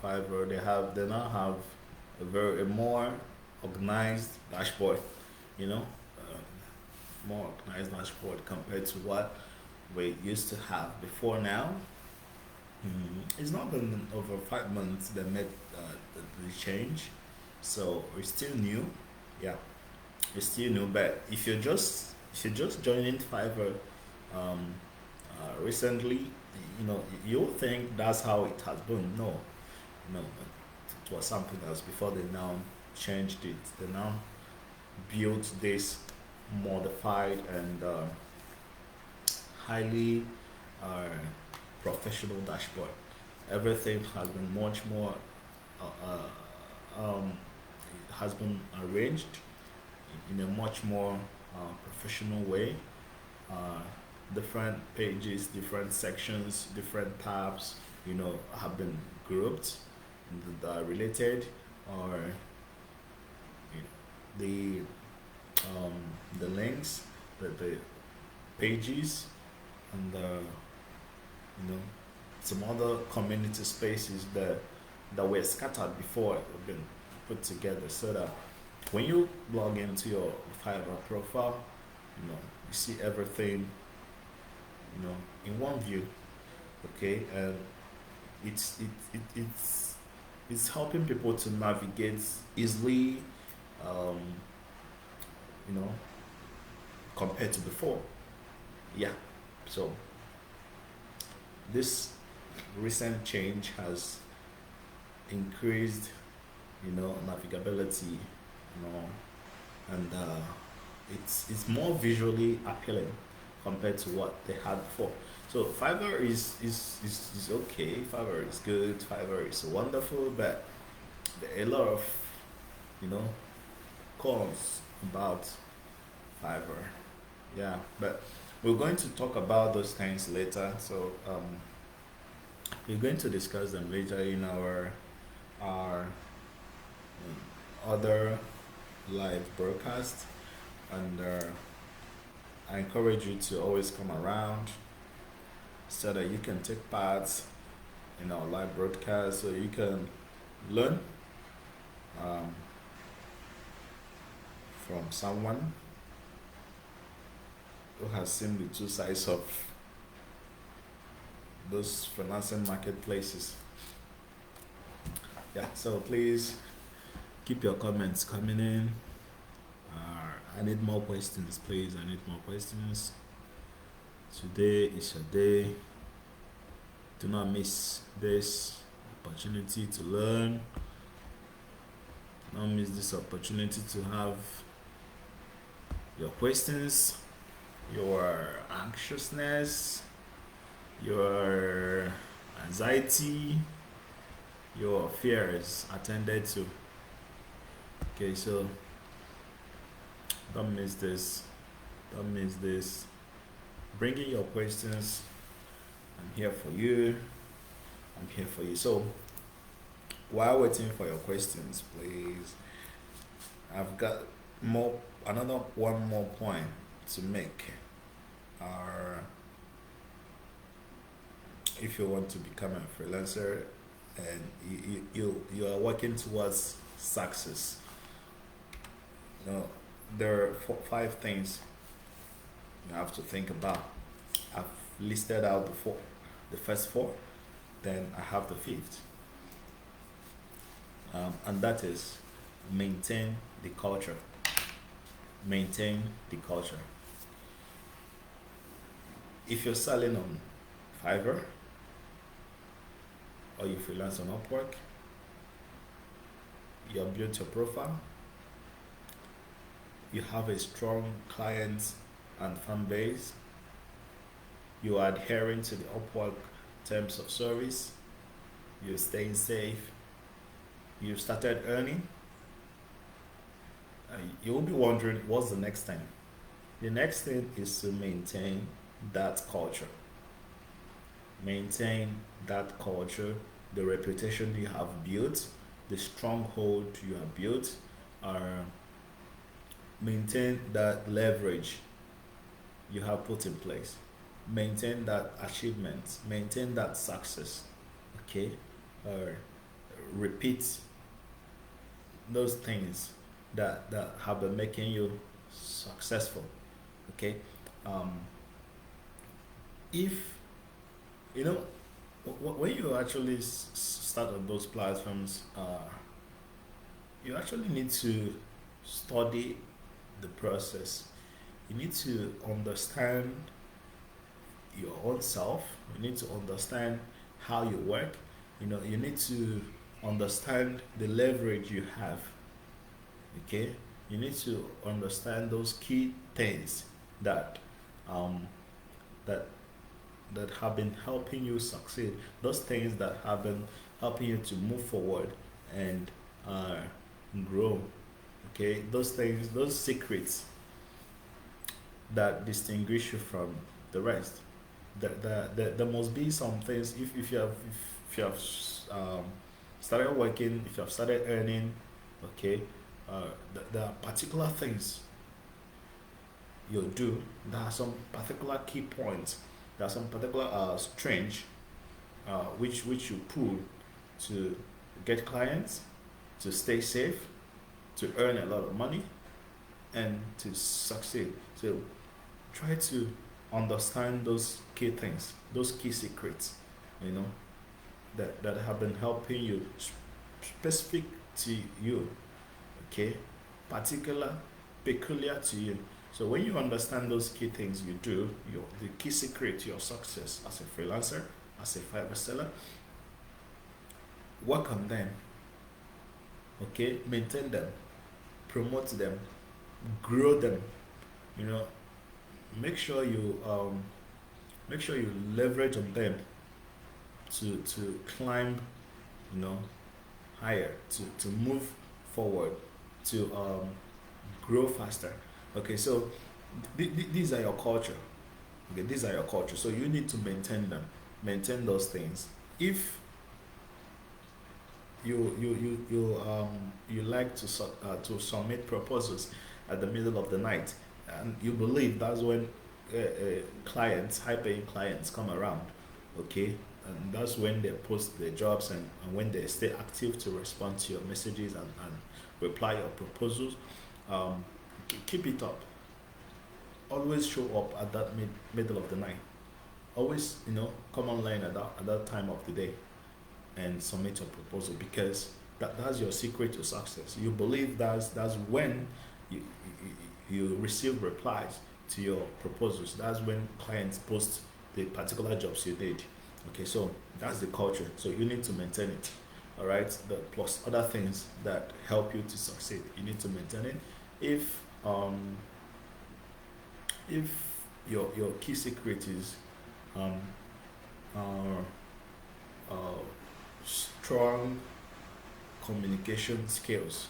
Fiverr. They now have a more organized dashboard. More organized dashboard compared to what we used to have before now. It's not been over 5 months that made the change, so we're still new. Yeah, we're still new. But if you're just joining Fiverr um, recently, you'll think that's how it has been. No, no, it was something else before they now changed it. They now built this modified and highly uh, professional dashboard. Everything has been much more, has been arranged in a much more professional way. Uh, Different pages, different sections, different tabs, have been grouped that are related, or the um, the links, the pages, and you know some other community spaces that were scattered before have been put together, so that when you log into your Fiverr profile, you see everything, in one view. Okay, and it's helping people to navigate easily, um, you know, compared to before. Yeah. So this recent change has increased, navigability, and it's more visually appealing compared to what they had before. So Fiverr is okay. Fiverr is good. Fiverr is wonderful, but there are a lot of you know cons about Fiverr. Yeah, but we're going to talk about those things later. So we're going to discuss them later in our other live broadcast, and I encourage you to always come around. so that you can take part in our live broadcast, so you can learn um, from someone who has seen the two sides of those freelancing marketplaces. Yeah, so please keep your comments coming in. I need more questions, please. I need more questions. Today is your day. Do not miss this opportunity to learn. Do not miss this opportunity to have your questions, your anxiousness, your anxiety, your fears attended to. Okay, so don't miss this. Don't miss this. Bring in your questions. I'm here for you. I'm here for you. So while waiting for your questions, please, I've got one more point to make. If you want to become a freelancer and you are working towards success, there are 5 things you have to think about. I've listed out the first 4, then I have the 5th, and that is maintain the culture. Maintain the culture. If you're selling on Fiverr or you freelance on Upwork, you have built your profile, you have a strong client and fan base, you are adhering to the Upwork terms of service, you're staying safe, you've started earning, you will be wondering what's the next thing. The next thing is to maintain that culture. Maintain that culture, the reputation you have built, the stronghold you have built, maintain that leverage you have put in place. Maintain that achievement, maintain that success. Okay? Repeat those things that have been making you successful. Okay? If when you actually start on those platforms, you actually need to study the process. You need to understand your own self. You need to understand how you work. You need to understand the leverage you have. Okay, you need to understand those key things that that have been helping you succeed. Those things that have been helping you to move forward and grow. Okay, those things, those secrets that distinguish you from the rest. There must be some things. If you have started working, if you have started earning, okay, there are particular things you do. There are some particular key points. There are some particular strengths which you pull to get clients, to stay safe, to earn a lot of money, and to succeed. So try to understand those key things, those key secrets, that have been helping you, specific to you, okay, peculiar to you. So when you understand those key things you do, the key secret to your success as a freelancer, as a Fiverr seller, work on them, okay, maintain them, promote them, grow them, make sure you leverage on them to climb, higher, to move forward, to grow faster. Okay, so these are your culture. Okay, these are your culture. So you need to maintain them, maintain those things. If you like to submit proposals at the middle of the night, and you believe that's when clients, high-paying clients, come around. Okay, and that's when they post their jobs, and when they stay active to respond to your messages and reply your proposals. um, Keep it up. Always show up at that middle of the night. Always, come online at that time of the day and submit your proposal, because that's your secret to success. You believe that's when you, you receive replies to your proposals. That's when clients post the particular jobs you did. Okay, so that's the culture. So you need to maintain it. All right, plus other things that help you to succeed. You need to maintain it. If um if your key secret is um uh, uh, strong communication skills.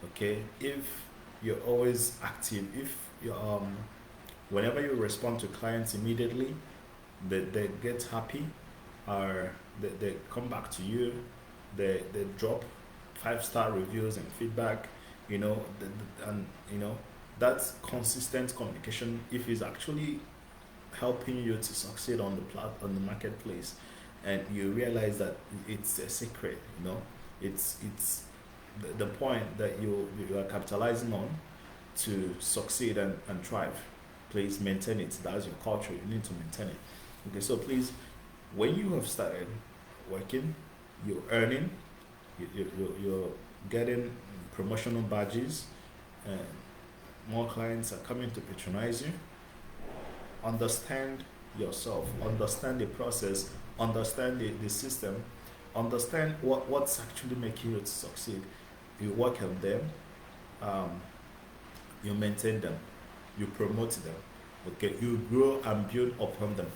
Okay, if you're always active, if you whenever you respond to clients immediately, they get happy, or they come back to you, they drop 5-star reviews and feedback, and that's consistent communication. If it's actually helping you to succeed on the marketplace, and you realize that it's a secret, it's the point that you are capitalizing on to succeed and thrive. Please maintain it. That's your culture. You need to maintain it. Okay, so please, when you have started working, you're earning, you're getting promotional badges, and more clients are coming to patronize you. Understand yourself, understand the process, understand the system, understand what's actually making you to succeed. You work on them, um, you maintain them, you promote them, okay, you grow and build upon them.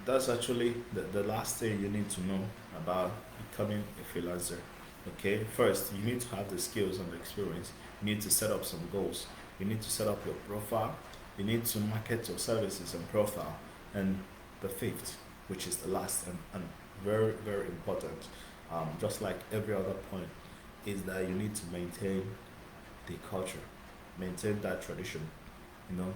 That's actually the last thing you need to know about becoming a freelancer. Okay, first you need to have the skills and the experience. You need to set up some goals. You need to set up your profile. You need to market your services and profile. And the fifth, which is the last and very, very important, just like every other point, is that you need to maintain the culture, maintain that tradition, you know,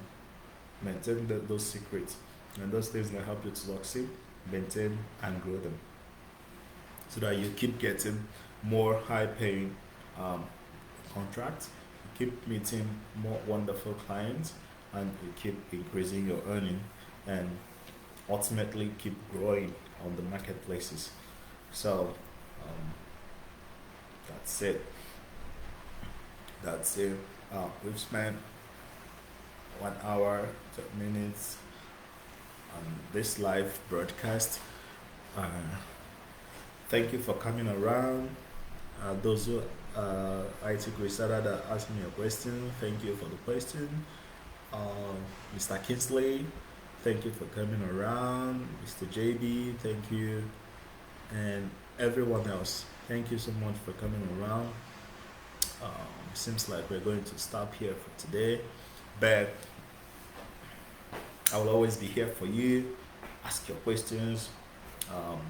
maintain those secrets and those things that help you to succeed, maintain and grow them, so that you keep getting more high paying um, contracts, you keep meeting more wonderful clients, and you keep increasing your earning, and ultimately keep growing on the marketplaces. So that's it. That's it. We've spent 1 hour, 30 minutes on this live broadcast. Uh, Thank you for coming around. Those who IT-Kristana that asked me a question, thank you for the question. Mr. Kingsley, thank you for coming around. Mr. JB, thank you. And everyone else, thank you so much for coming around. Seems like we're going to stop here for today, but I will always be here for you. Ask your questions. Um,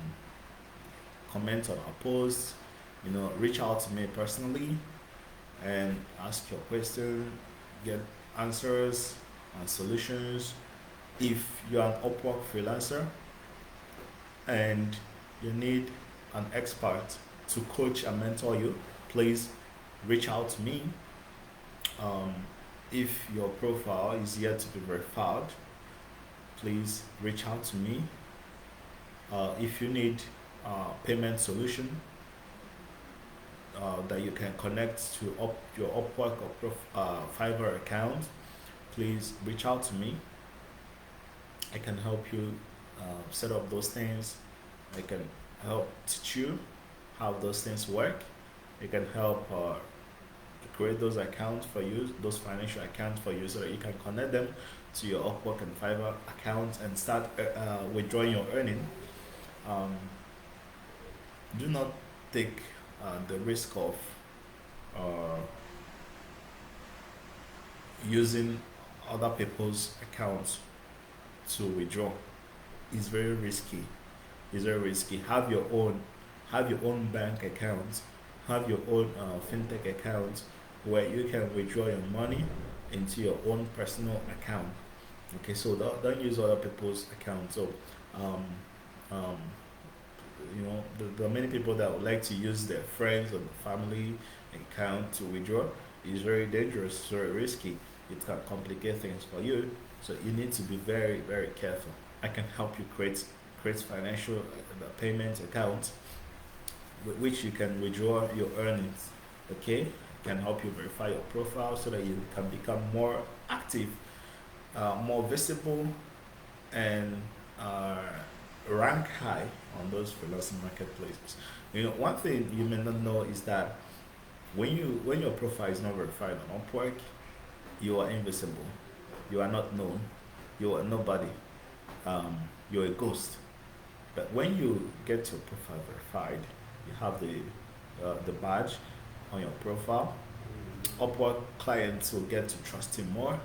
Comment on our posts, reach out to me personally and ask your question, get answers and solutions. If you're an Upwork freelancer and you need an expert to coach and mentor you, please reach out to me. If your profile is yet to be verified, please reach out to me. If you need payment solution that you can connect to your Upwork or Fiverr account, please reach out to me. I can help you set up those things. I can help teach you how those things work. I can help create those accounts for you, those financial accounts for you, so that you can connect them to your Upwork and Fiverr account and start withdrawing your earning. Do not take the risk of using other people's accounts to withdraw. It's very risky. It's very risky. Have your own bank account. Have your own fintech account where you can withdraw your money into your own personal account. Okay, so don't use other people's accounts. So Um, um, there are many people that would like to use their friends or the family account to withdraw. It's very dangerous, it's very risky. It can complicate things for you. So you need to be very, very careful. I can help you create financial payment account with which you can withdraw your earnings. Okay, can help you verify your profile so that you can become more active, more visible, and uh, rank high on those freelancing marketplaces. One thing you may not know is that when your profile is not verified on Upwork, you are invisible. You are not known. You are nobody. You're a ghost. But when you get your profile verified, you have the badge on your profile. Upwork clients will get to trust you more.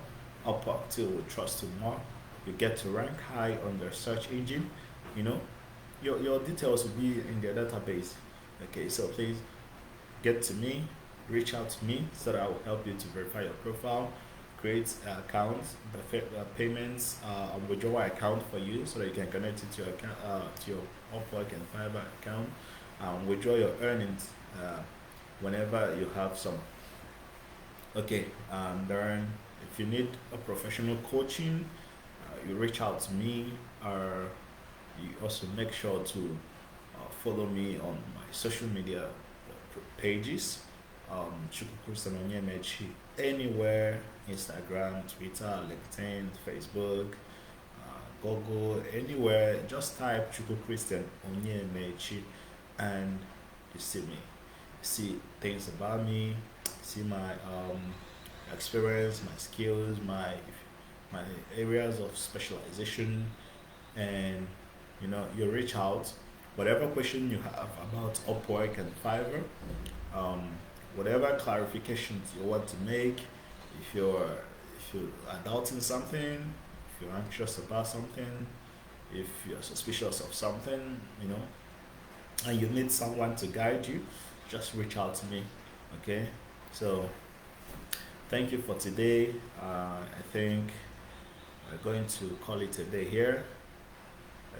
Upwork too will trust you more. You get to rank high on their search engine. You know, your details will be in their database. Okay, so please get to me, reach out to me so that I will help you to verify your profile, create accounts, payments, withdrawal account for you so that you can connect it to your account, to your Upwork and Fiverr account, withdraw your earnings whenever you have some. Okay, and then if you need a professional coaching, you reach out to me, or you also make sure to follow me on my social media pages, Chukwu Onyemaechi, anywhere, Instagram, Twitter, LinkedIn, Facebook, Google, anywhere, just type Chukwu Onyemaechi and you see me. See things about me, see my experience, my skills, my areas of specialization, and you reach out. Whatever question you have about Upwork and Fiverr, um, whatever clarifications you want to make, if you are doubting something, if you're anxious about something, if you're suspicious of something, and you need someone to guide you, just reach out to me. Okay, so thank you for today. I think we're going to call it a day here.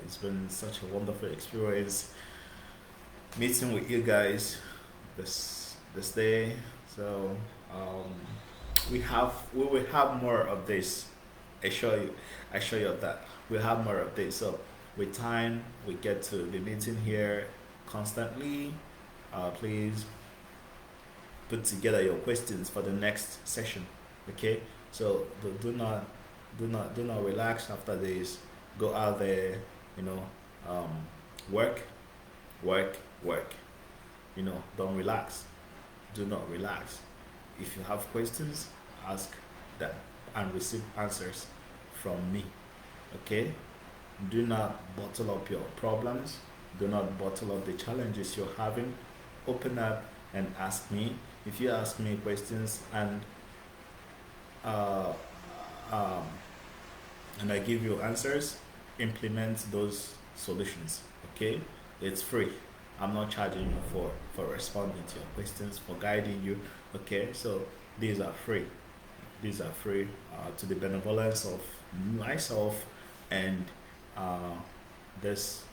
It's been such a wonderful experience meeting with you guys this day. So we will have more of this. I assure you of that. We'll have more of this. So with time, we get to be meeting here constantly. Please put together your questions for the next session. Okay. So do not relax after this. Go out there. You know, um, work, work. Don't relax. Do not relax. If you have questions, ask them and receive answers from me. Okay? Do not bottle up your problems. Do not bottle up the challenges you're having. Open up and ask me. If you ask me questions uh, um, and I give you answers, implement those solutions. Okay? It's free. I'm not charging you for responding to your questions, for guiding you. Okay? So these are free. These are free to the benevolence of myself and uh, this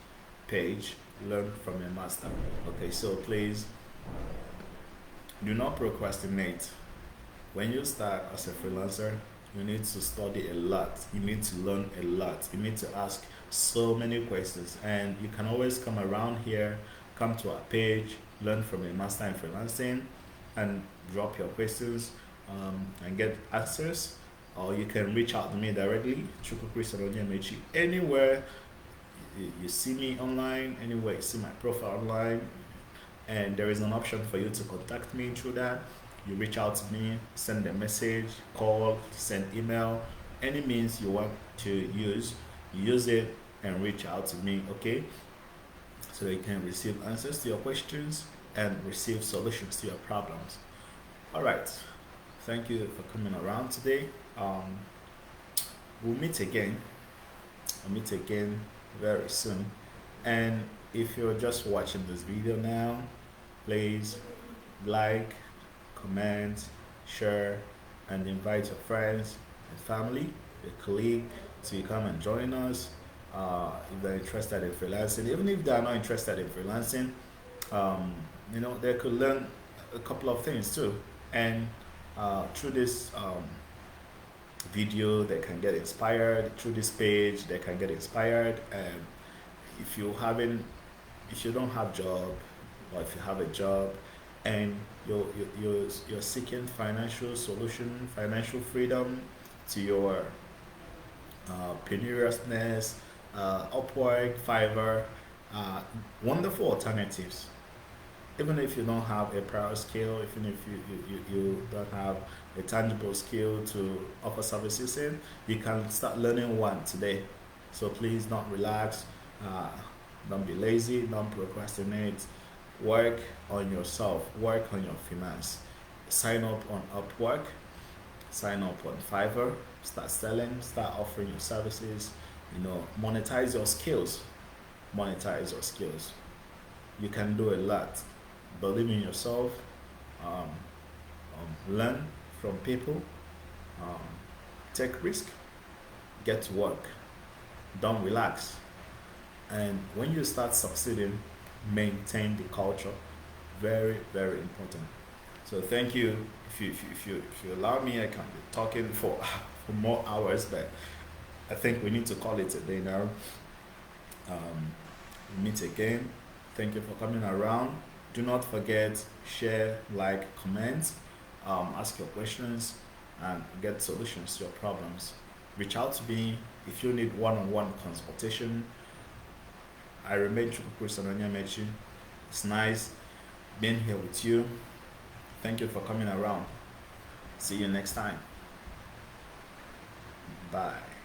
page, Learn from a Master. Okay, so please do not procrastinate. When you start as a freelancer, you need to study a lot. You need to learn a lot. You need to ask so many questions. And you can always come around here, come to our page, Learn from a Master in Freelancing, and drop your questions and get answers. Or you can reach out to me directly, Chukwu Onyemaechi, anywhere you see me online, anywhere you see my profile online, and there is an option for you to contact me through that. You reach out to me, send a message, call, send email, any means you want to use it and reach out to me, okay? So that you can receive answers to your questions and receive solutions to your problems. All right. Thank you for coming around today. Um, we'll meet again. I'll meet again very soon. And if you're just watching this video now, please like, comment, share, and invite your friends and family, your colleague to come and join us. if they're interested in freelancing. Even if they are not interested in freelancing, um, they could learn a couple of things too. And through this video, they can get inspired. Through this page, they can get inspired. If you haven't, if you don't have job, or if you have a job, and you're seeking financial solution, financial freedom to your penuriousness, Upwork, Fiverr, uh, wonderful alternatives. Even if you don't have a prior skill, even if you don't have a tangible skill to offer services in, you can start learning one today. So please don't relax, uh, don't be lazy, don't procrastinate. Work on yourself, work on your finance. Sign up on Upwork, sign up on Fiverr, start selling, start offering your services, monetize your skills, monetize your skills. You can do a lot. Believe in yourself, um, learn from people, um, take risk, get to work, don't relax. And when you start succeeding, maintain the culture. Very, very important. So thank you. If you allow me, I can be talking for for more hours, but I think we need to call it a day now. Um, we meet again. Thank you for coming around. Do not forget, share, like, comment, ask your questions, and get solutions to your problems. Reach out to me if you need one-on-one consultation. I remain Chukwu Onyemaechi. It's nice being here with you. Thank you for coming around. See you next time. Bye.